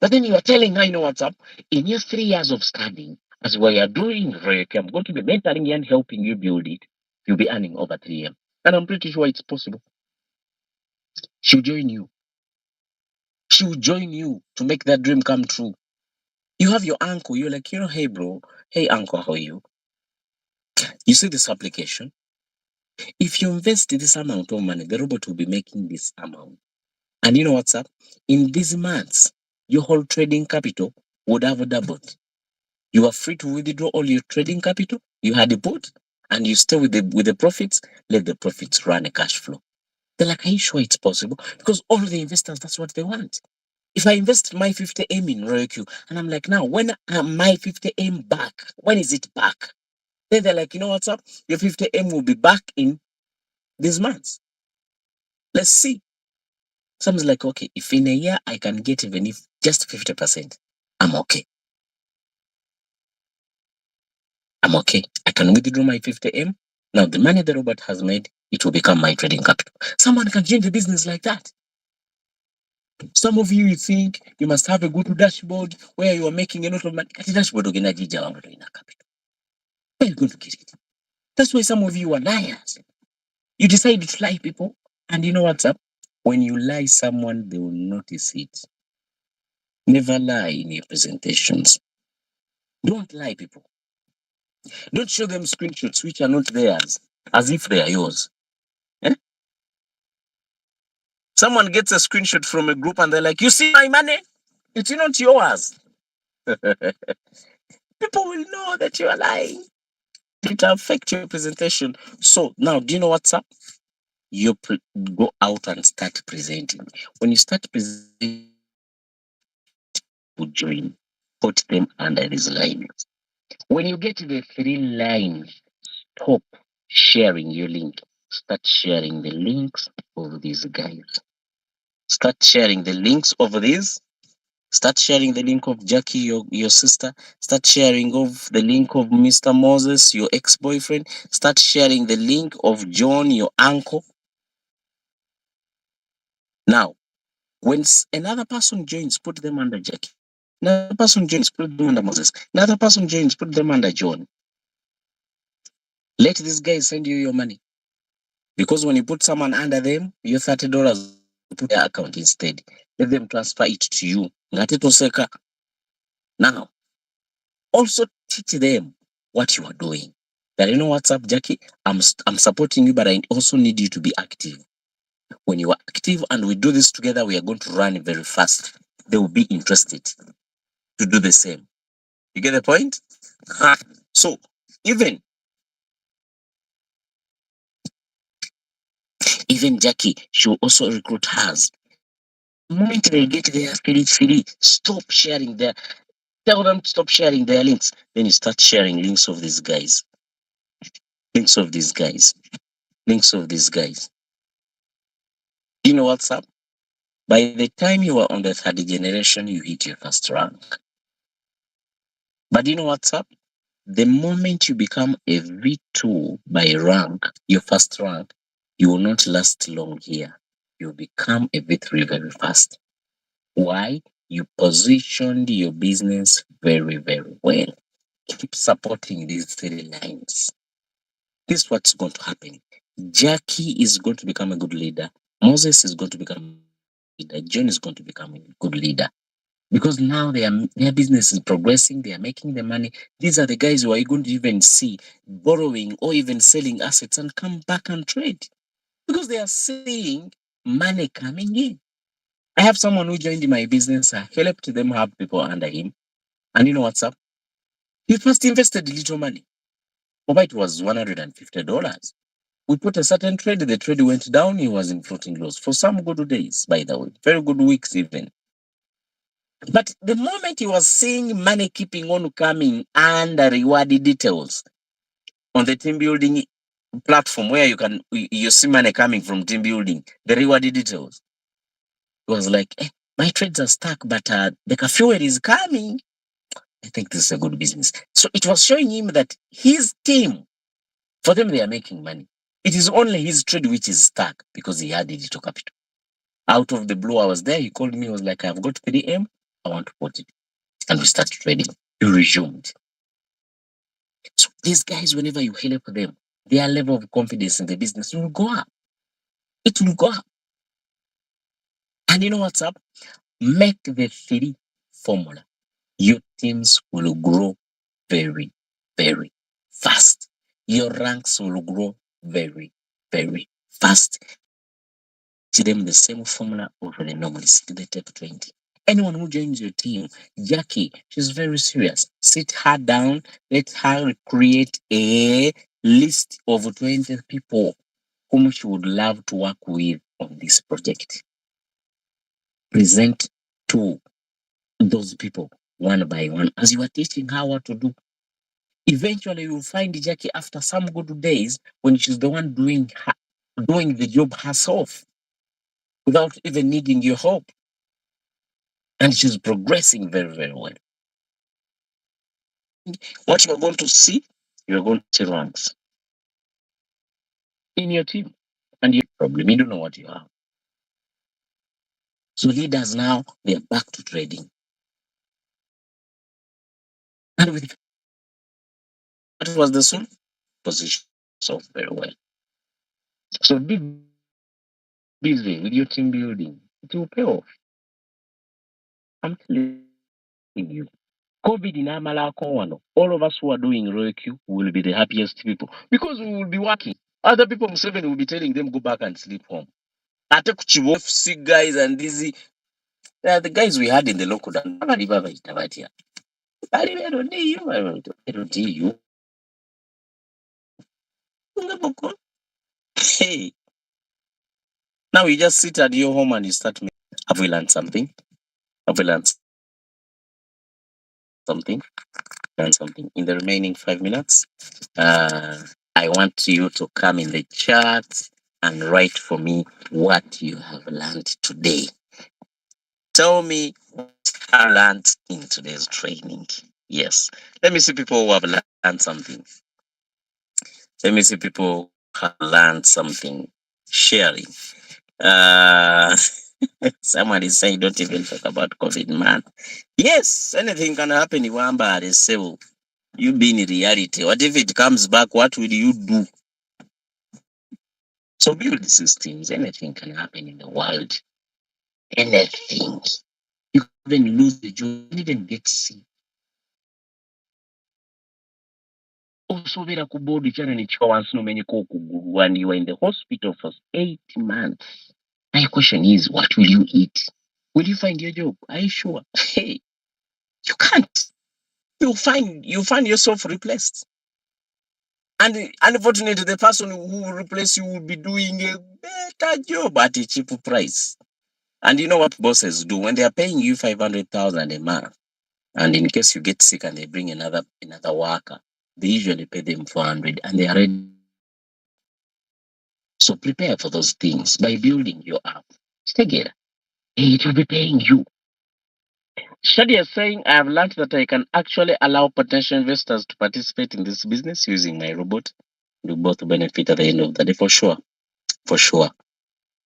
But then you are telling her, you know what's up? In your 3 years of studying, as we are doing Reiki, I'm going to be mentoring you and helping you build it. You'll be earning over 3M. And I'm pretty sure it's possible. She'll join you. She will join you to make that dream come true. You have your uncle, you're like, hey, bro, hey, uncle, how are you? You see this application? If you invest this amount of money, the robot will be making this amount. And you know what's up? In these months, your whole trading capital would have doubled. You are free to withdraw all your trading capital you had put, and you stay with the profits. Let the profits run a cash flow. They're like, are you sure it's possible? Because all the investors, that's what they want. If I invest my 50M in RoyalQ, and I'm like, now, when my 50M back? When is it back? Then they're like, you know what's up? Your 50M will be back in these months. Let's see. Someone's like, okay, if in a year I can get even if just 50%, I'm okay. I'm okay. I can withdraw my 50M. Now, the money the robot has made, it will become my trading capital. Someone can change the business like that. Some of you think you must have a good dashboard where you are making a lot of money. Dashboard capital. Where are you going to get it? That's why some of you are liars. You decide to lie people, and you know what's up? When you lie someone, they will notice it. Never lie in your presentations. Don't lie people. Don't show them screenshots which are not theirs, as if they are yours. Eh? Someone gets a screenshot from a group and they're like, you see my money? It's not yours. People will know that you are lying. It will affect your presentation. So now, do you know what's up? You go out and start presenting. When you start presenting, join, put them under these lines. When you get to the 3 lines, stop sharing your link. Start sharing the links of these guys. Start sharing the links of these. Start sharing the link of Jackie, your sister. Start sharing of the link of Mr. Moses, your ex-boyfriend. Start sharing the link of John, your uncle. Now, when another person joins, put them under Jackie. Another person joins, put them under Moses. Another person joins, put them under John. Let these guys send you your money. Because when you put someone under them, your $30 put their account instead. Let them transfer it to you. Now, also teach them what you are doing. That you know what's up, Jackie? I'm supporting you, but I also need you to be active. When you are active and we do this together, we are going to run very fast. They will be interested to do the same. You get the point? So even Jackie, she will also recruit hers. The moment they get their free, stop sharing Tell them to stop sharing their links. Then you start sharing links of these guys, links of these guys, links of these guys. You know what's up? By the time you are on the third generation, you hit your first rank. But you know what's up? The moment you become a V2 by rank, your first rank, you will not last long here. You'll become a V3 very fast. Why? You positioned your business very, very well. Keep supporting these three lines. This is what's going to happen. Jackie is going to become a good leader. Moses is going to become a leader. John is going to become a good leader. Because now their business is progressing, they are making the money. These are the guys who are going to even see borrowing or even selling assets and come back and trade. Because they are seeing money coming in. I have someone who joined my business. I helped them have people under him. And you know what's up? He first invested little money. It was $150. We put a certain trade, the trade went down, he was in floating loss for some good days, by the way, very good weeks even. But the moment he was seeing money keeping on coming and the reward details on the team building platform where you see money coming from team building, the reward details, it was like, my trades are stuck, but the fuel is coming. I think this is a good business. So it was showing him that his team, for them, they are making money. It is only his trade which is stuck because he had digital capital. Out of the blue, I was there. He called me. He was like, I've got 3M. I want to put it. And we started trading. We resumed. So these guys, whenever you help them, their level of confidence in the business will go up. It will go up. And you know what's up? Make the 3 formula. Your teams will grow very, very fast. Your ranks will grow very, very fast. Teach them the same formula over the normally sit the top 20. Anyone who joins your team, Jackie, she's very serious. Sit her down, let her create a list of 20 people whom she would love to work with on this project. Present to those people one by one as you are teaching her what to do. Eventually, you'll find Jackie after some good days when she's the one doing the job herself without even needing your help. And she's progressing very, very well. What you're going to see, you're going to see ranks in your team. And your problem, you don't know what you have. So leaders now, they're back to trading. And with what was the soon position so very well. So be busy with your team building. It will pay off. I'm telling you. COVID in Amalako, all of us who are doing ROQ will be the happiest people because we will be working. Other people, Museveni will be telling them go back and sleep home. FC guys and these the guys we had in the local dance. Hey, now you just sit at your home and you start. Have we learned something? Have we learned something? Learn something in the remaining 5 minutes. I want you to come in the chat and write for me what you have learned today. Tell me what you learned in today's training. Yes. Let me see people who have learned something. Let me see people who have learned something. Sharing. Somebody is saying don't even talk about COVID, man. Yes, anything can happen in Wamba. They say, well, you be in reality. What if it comes back? What will you do? So build systems. Anything can happen in the world. Anything. You can even lose the job. You can even get sick. Also, vera kubodi chana ni chika once no many when you are in the hospital for 8 months. My question is, what will you eat? Will you find your job? Are you sure? Hey, you can't. You find yourself replaced. And unfortunately, the person who will replace you will be doing a better job at a cheaper price. And you know what bosses do when they are paying you 500,000 a month? And in case you get sick and they bring another worker, they usually pay them 400 and they are ready. So prepare for those things by building your app. Together, it will be paying you. Shadia is saying, I have learned that I can actually allow potential investors to participate in this business using my robot. We both benefit at the end of the day, for sure. For sure.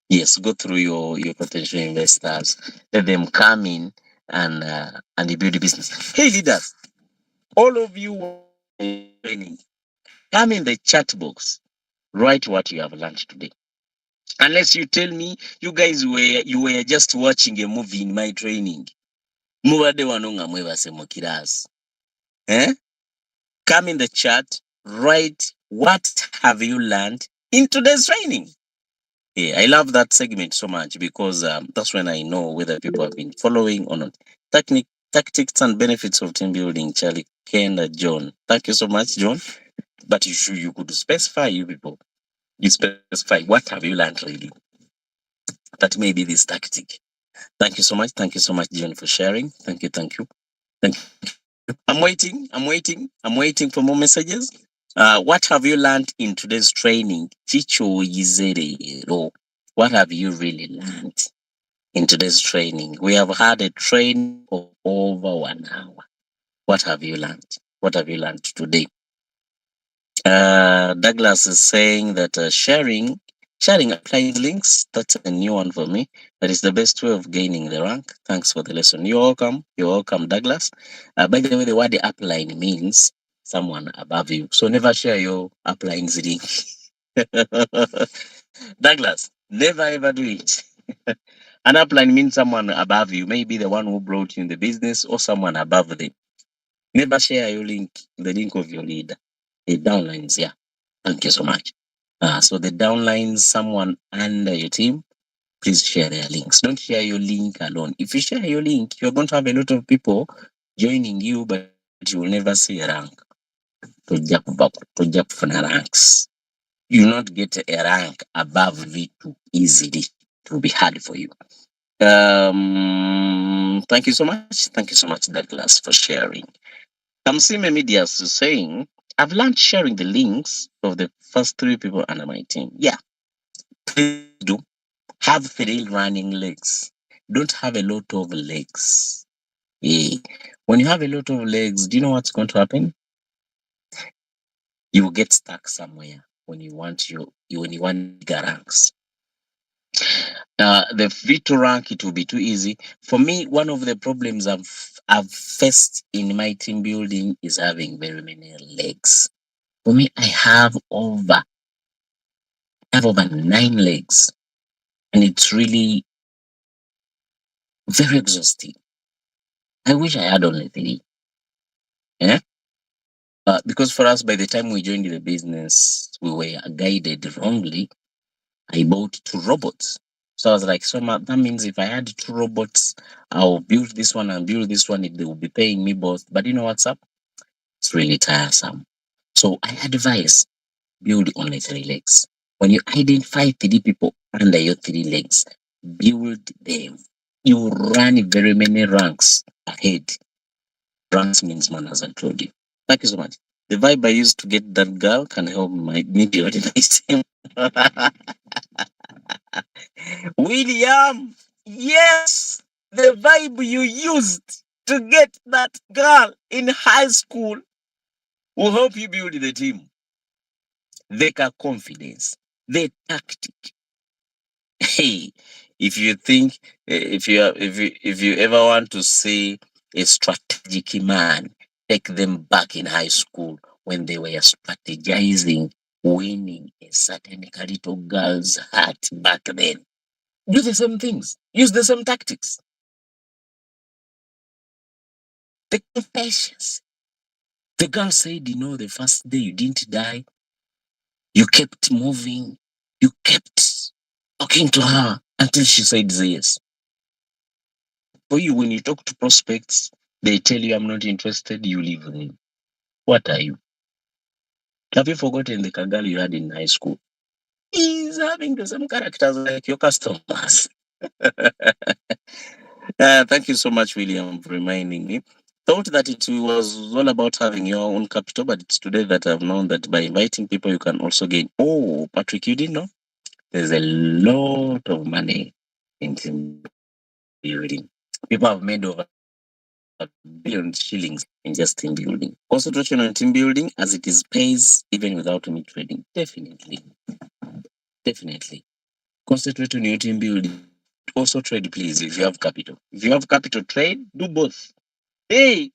Yes, go through your potential investors. Let them come in and you build the business. Hey leaders, all of you training, come in the chat box. Write what you have learned today. Unless you tell me you guys were just watching a movie in my training. Mubade wanonga mwebase mukirazi. Eh? Come in the chat, write what have you learned in today's training. Yeah, I love that segment so much because that's when I know whether people have been following or not. Tactics and benefits of team building, Charlie, Ken, and John. Thank you so much, John. But you could specify, you people. You specify what have you learned really. That may be this tactic. Thank you so much. Thank you so much, John, for sharing. Thank you. Thank you. Thank you. I'm waiting for more messages. What have you learned in today's training? Chicho Yizerero. What have you really learned in today's training? We have had a training of over 1 hour. What have you learned? What have you learned today? Douglas is saying that sharing applies links. That's a new one for me. That is the best way of gaining the rank. Thanks for the lesson. You're welcome. You're welcome, Douglas. By the way, the word upline means someone above you. So never share your upline's link. Douglas, never ever do it. An upline means someone above you, maybe the one who brought you in the business or someone above them. Never share your link, the link of your leader. The downlines, yeah. Thank you so much. So the downlines, someone under your team, please share their links. Don't share your link alone. If you share your link, you're going to have a lot of people joining you, but you will never see a rank. To ranks. You will not get a rank above V2 easily. It will be hard for you. Thank you so much. Thank you so much, Douglas, for sharing. Kamsime Media is saying, I've learned sharing the links of the first 3 people under my team. Yeah, please do. Have 3 running legs. Don't have a lot of legs. Yeah. When you have a lot of legs, do you know what's going to happen? You will get stuck somewhere when you want bigger ranks. The V2 rank, it will be too easy. For me, one of the problems I've faced in my team building is having very many legs. For me, I have over 9 legs, and it's really very exhausting. I wish I had only 3. Yeah? Because for us, by the time we joined the business, we were guided wrongly. I bought 2 robots. So I was like, so that means if I had 2 robots, I'll build this one and build this one, they will be paying me both. But you know what's up? It's really tiresome. So I advise build only 3 legs. When you identify 3 people under your 3 legs, build them. You run very many ranks ahead. Ranks means man, as I told you. Thank you so much. The vibe I used to get that girl can help me build a nice team. William, yes, the vibe you used to get that girl in high school will help you build the team. The confidence, the tactic. Hey, if you think, if you ever want to see a strategic man, take them back in high school when they were strategizing, winning a certain little girl's heart back then. Do the same things. Use the same tactics. The patience. The girl said, the first day you didn't die. You kept moving. You kept talking to her until she said yes. For you, when you talk to prospects, they tell you, I'm not interested, you leave them. What are you? Have you forgotten the girl you had in high school? He's having the same characters like your customers. Thank you so much, William, for reminding me. thought that it was all about having your own capital, but it's today that I've known that by inviting people, you can also gain. Oh, Patrick, you didn't know? There's a lot of money in team building. People have made over billion shillings in just team building. Concentration on team building as it is pays even without me trading. Definitely. Definitely. Concentrate on your team building. Also trade, please, if you have capital. If you have capital, trade, do both. Hey,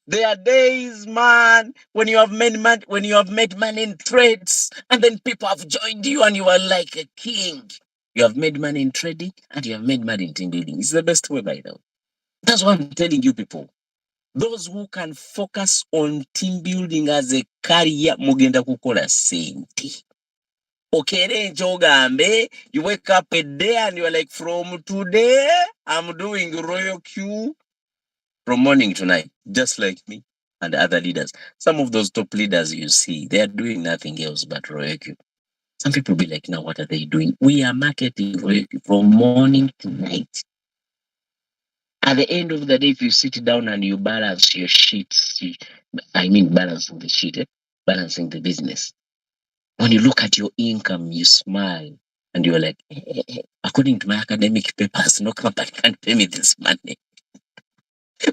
there are days, man, when you have made money in trades, and then people have joined you and you are like a king. You have made money in trading and you have made money in team building. It's the best way, by the way. That's what I'm telling you, people. Those who can focus on team building as a career, mugenda kukola sente. Okay, Jogambe, you wake up a day and you're like, from today, I'm doing Royal Q from morning to night, just like me and other leaders. Some of those top leaders you see, they are doing nothing else but Royal Q. Some people be like, now what are they doing? We are marketing Royal Q from morning to night. At the end of the day, if you sit down and you balance your sheets, balancing the sheet, balancing the business. When you look at your income, you smile and you're like, according to my academic papers, no company can pay me this money.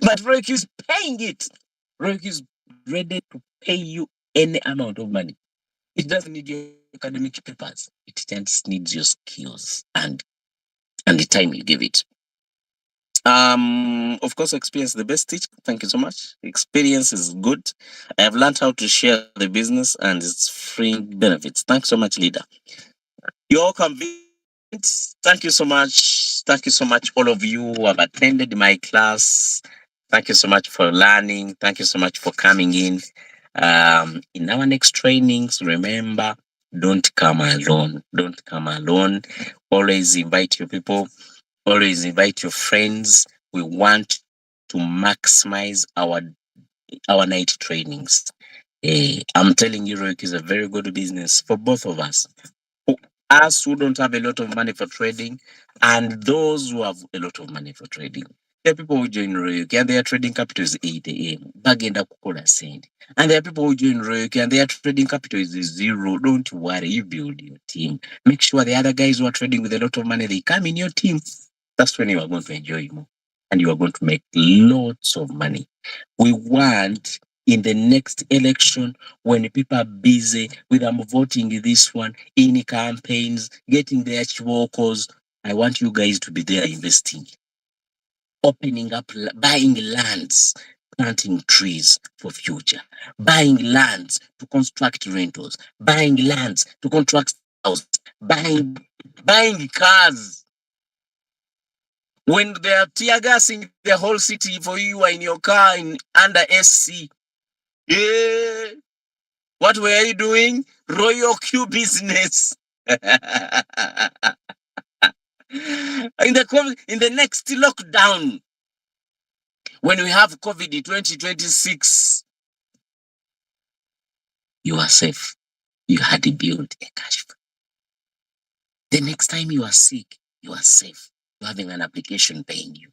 But Royal Q is paying it. Royal Q is ready to pay you any amount of money. It doesn't need your academic papers. It just needs your skills and the time you give it. Of course, experience the best teacher. Thank you so much. Experience is good. I have learned how to share the business and its free benefits. Thanks so much, leader. You're all convinced. Thank you so much. Thank you so much, all of you who have attended my class. Thank you so much for learning. Thank you so much for coming in. In our next trainings, remember, don't come alone. Don't come alone. Always invite your people. Always invite your friends. We want to maximize our night trainings. I'm telling you, Royal Q is a very good business for both of us. Us who don't have a lot of money for trading, and those who have a lot of money for trading. There are people who join Royal Q and their trading capital is 8 a.m. Bagenda kukola send. And there are people who join Royal Q and their trading capital is 0. Don't worry, you build your team. Make sure the other guys who are trading with a lot of money, they come in your team. That's when you are going to enjoy more and you are going to make lots of money. We want in the next election, when people are busy with voting this one, in campaigns, getting their chivokos, I want you guys to be there investing, opening up, buying lands, planting trees for future, buying lands to construct rentals, buying lands to construct houses, buying cars. When they are tear gassing the whole city for you in your car under SC, what were you doing? Royal Q business. In the next lockdown, when we have COVID 2026, you are safe. You had built a cash flow. The next time you are sick, you are safe. You're having an application paying you.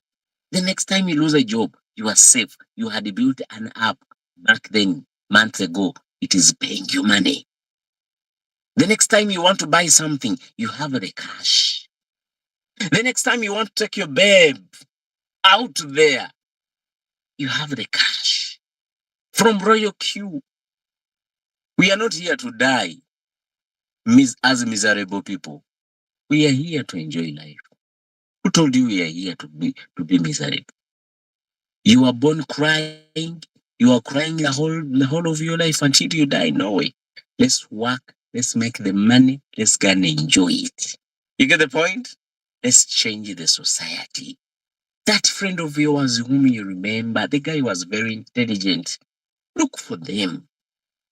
The next time you lose a job, you are safe. You had built an app back then, months ago. It is paying you money. The next time you want to buy something, you have the cash. The next time you want to take your babe out there, you have the cash. From Royal Q, we are not here to die as miserable people. We are here to enjoy life. Who told you we are here to be miserable? You are born crying. You are crying the whole of your life until you die. No way. Let's work. Let's make the money. Let's go and enjoy it. You get the point? Let's change the society. That friend of yours whom you remember, the guy was very intelligent. Look for them.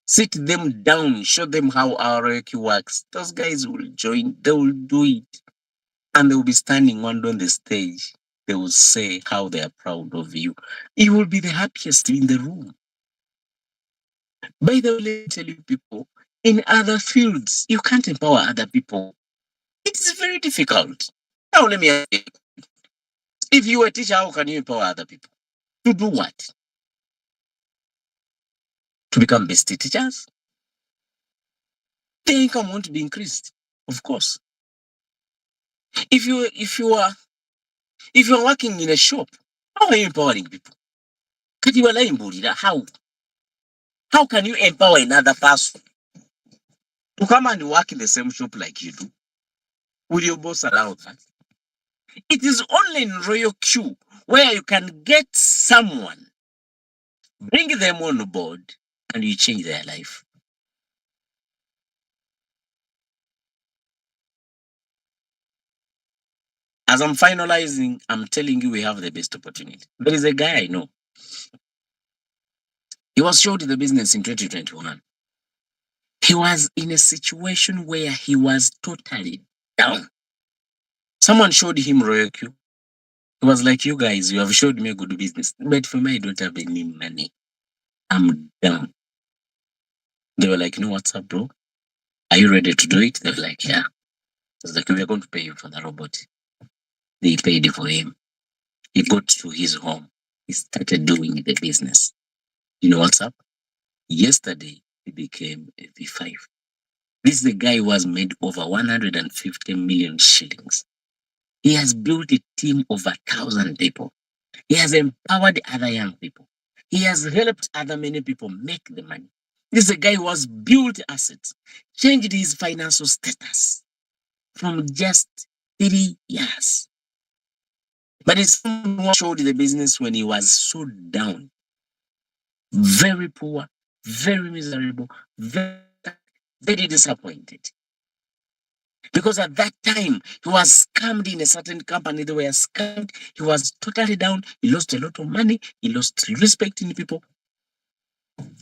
Sit them down. Show them how our Royal Q works. Those guys will join. They will do it. And they will be standing on the stage. They will say how they are proud of you. You will be the happiest in the room. By the way, let me tell you people, in other fields, you can't empower other people. It is very difficult. Now let me ask you, if you were a teacher, how can you empower other people? To do what? to become best teachers, the income won't be increased. Of course. If you are working in a shop, how are you empowering people? How can you empower another person to come and work in the same shop like you do? Will your boss allow that? It is only in Royal Q where you can get someone, bring them on board, and you change their life. As I'm finalizing, I'm telling you we have the best opportunity. There is a guy I know. He was showed the business in 2021. He was in a situation where he was totally down. Someone showed him Royal Q. He was like, you guys, you have showed me a good business, but for me, I don't have any money. I'm down. They were like, you know what's up, bro? Are you ready to do it? They were like, yeah. I was like, we are going to pay you for the robot. They paid for him. He got to his home. He started doing the business. You know what's up? Yesterday, he became a V5. This is the guy who has made over 150 million shillings. He has built a team of 1,000 people. He has empowered other young people. He has helped other many people make the money. This is a guy who has built assets, changed his financial status from just 3 years. But it's someone showed the business when he was so down, very poor, very miserable, very disappointed. Because at that time, he was scammed in a certain company. They were scammed. He was totally down. He lost a lot of money. He lost respect in people.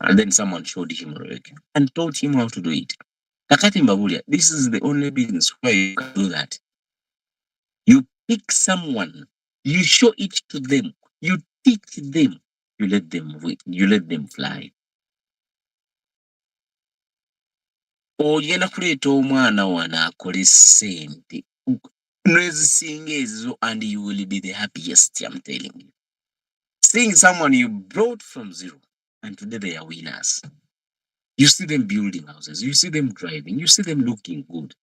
And then someone showed him work and taught him how to do it. Kakati Mbabulia, this is the only business where you can do that. You pick someone, you show it to them, you teach them, you let them fly. Ogenda kuleeta omwana wano akole ssente n'ezisinga ezo, and you will be the happiest, I'm telling you. Seeing someone you brought from zero and today they are winners. You see them building houses, you see them driving, you see them looking good.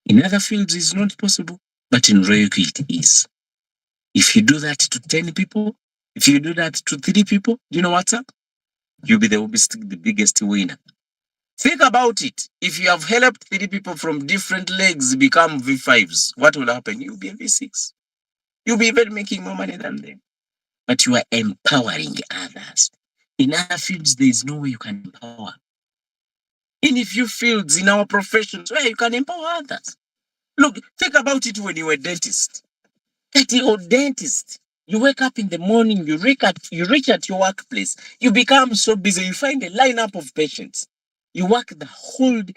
In other fields it's not possible, but in Royalty it is. If you do that to 10 people, if you do that to 3 people, do you know what's up? You'll be the biggest winner. Think about it. If you have helped 3 people from different legs become V5s, what will happen? You'll be a V6. You'll be even making more money than them. But you are empowering others. In other fields, there is no way you can empower. In a few fields, in our professions, where you can empower others. Look, think about it when you were a dentist. Dentist. You wake up in the morning, you reach at your workplace, you become so busy, you find a lineup of patients. You work the whole day.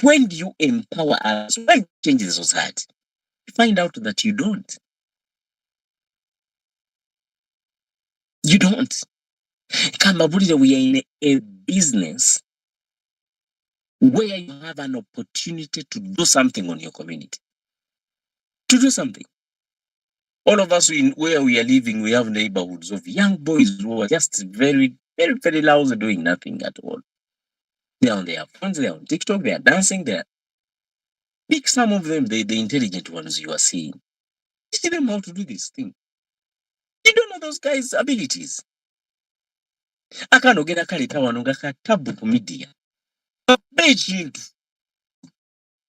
When do you empower us? When do you change the society? You find out that you don't. You don't. Kambabulire, we are in a business where you have an opportunity to do something on your community. To do something. All of us where we are living, we have neighborhoods of young boys who are just very, very, very lousy, doing nothing at all. They're on their phones, they're on TikTok, they're dancing, pick some of them, the intelligent ones you are seeing. Teach them how to do this thing. You don't know those guys' abilities. Akanogera kaleta wano nga katabu ku media. Ekintu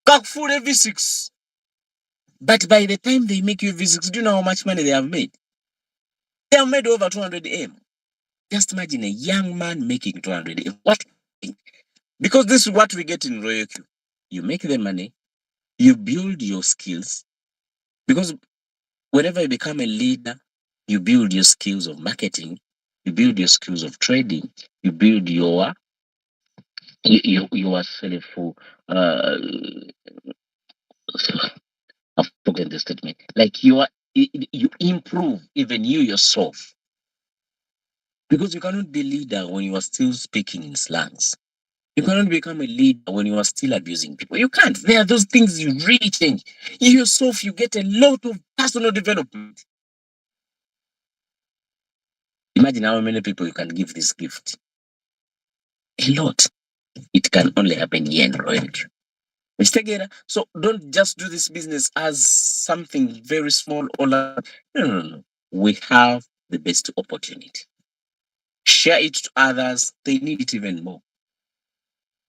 kakufuula V6. But by the time they make you V6, do you know how much money they have made? They have made over 200 M. Just imagine a young man making 200 M. What? Because this is what we get in Royal Q. You make the money, you build your skills. Because whenever you become a leader, you build your skills of marketing, you build your skills of trading, you build your self. I've forgotten the statement. Like you improve even you yourself. Because you cannot be a leader when you are still speaking in slangs. You cannot become a leader when you are still abusing people. You can't. There are those things you really change. You yourself, you get a lot of personal development. Imagine how many people you can give this gift. A lot. It can only happen here in Royalty. Mr. Gera, so don't just do this business as something very small or no, no, no. We have the best opportunity. Share it to others. They need it even more.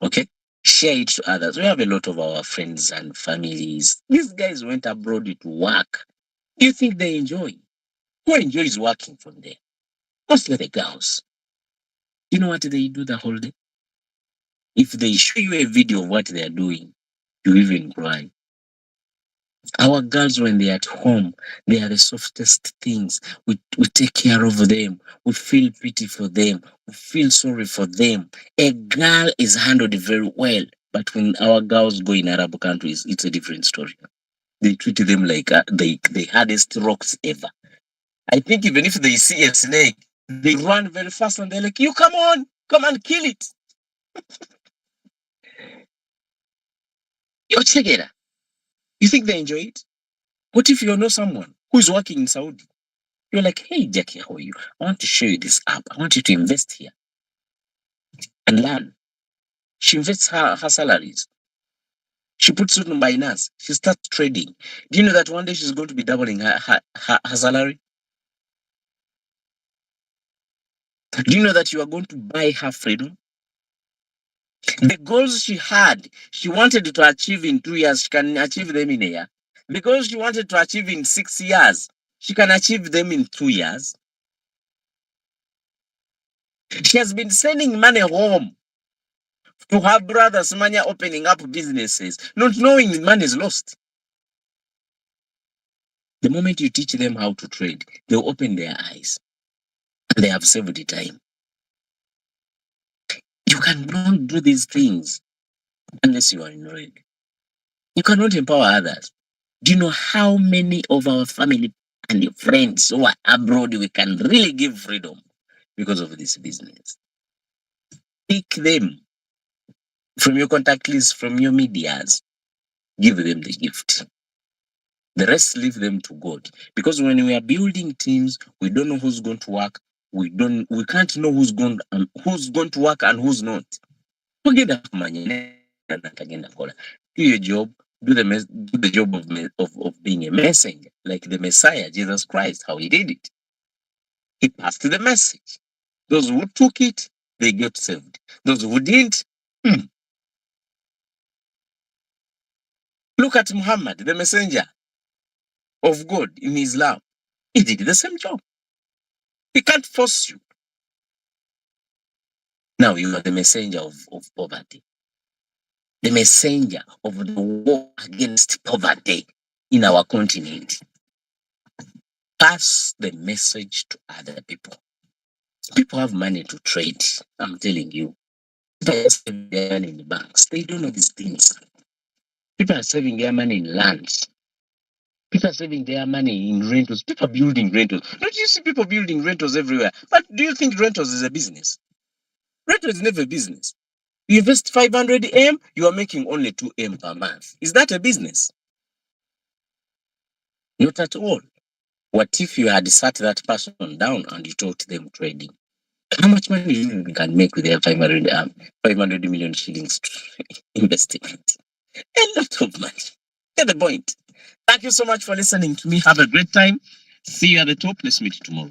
Okay? Share it to others. We have a lot of our friends and families. These guys went abroad to work. Do you think they enjoy? Who enjoys working from there? Mostly the girls. You know what they do the whole day? If they show you a video of what they are doing, you even cry. Our girls, when they're at home, they are the softest things. We take care of them. We feel pity for them. We feel sorry for them. A girl is handled very well. But when our girls go in Arab countries, it's a different story. They treat them like the hardest rocks ever. I think even if they see a snake, they run very fast and they're like, you come on, come and kill it. You check it out. You think they enjoy it? What if you know someone who's working in Saudi? You're like, hey, Jackie, how are you? I want to show you this app. I want you to invest here and learn. She invests her salaries. She puts it on Binance. She starts trading. Do you know that one day she's going to be doubling her salary? Do you know that you are going to buy her freedom? The goals she had, she wanted to achieve in 2 years, she can achieve them in a year. The goals she wanted to achieve in 6 years, she can achieve them in 2 years. She has been sending money home to her brothers, money opening up businesses, not knowing the money is lost. The moment you teach them how to trade, they'll open their eyes and they have saved the time. You cannot do these things unless you are enrolled. You cannot empower others. Do you know how many of our family and friends who are abroad we can really give freedom because of this business? Pick them from your contact list, from your medias, give them the gift. The rest, leave them to God. Because when we are building teams, we don't know who's going to work. We can't know who's going to work and who's not. Forget that money. Do your job. Do the job of being a messenger, like the Messiah, Jesus Christ, how he did it. He passed the message. Those who took it, they got saved. Those who didn't, Look at Muhammad, the messenger of God in Islam. He did the same job. He can't force you. Now you are the messenger of poverty. The messenger of the war against poverty in our continent. Pass the message to other people. People have money to trade. I'm telling you. People are saving their money in the banks. They don't know these things. People are saving their money in lands. People are saving their money in rentals. People are building rentals. Don't you see people building rentals everywhere? But do you think rentals is a business? Rental is never a business. You invest 500 M, you are making only 2 M per month. Is that a business? Not at all. What if you had sat that person down and you taught them trading? How much money you can make with their 500 million shillings investment? A lot of money. Get the point. Thank you so much for listening to me. Have a great time. See you at the top. Let's meet tomorrow.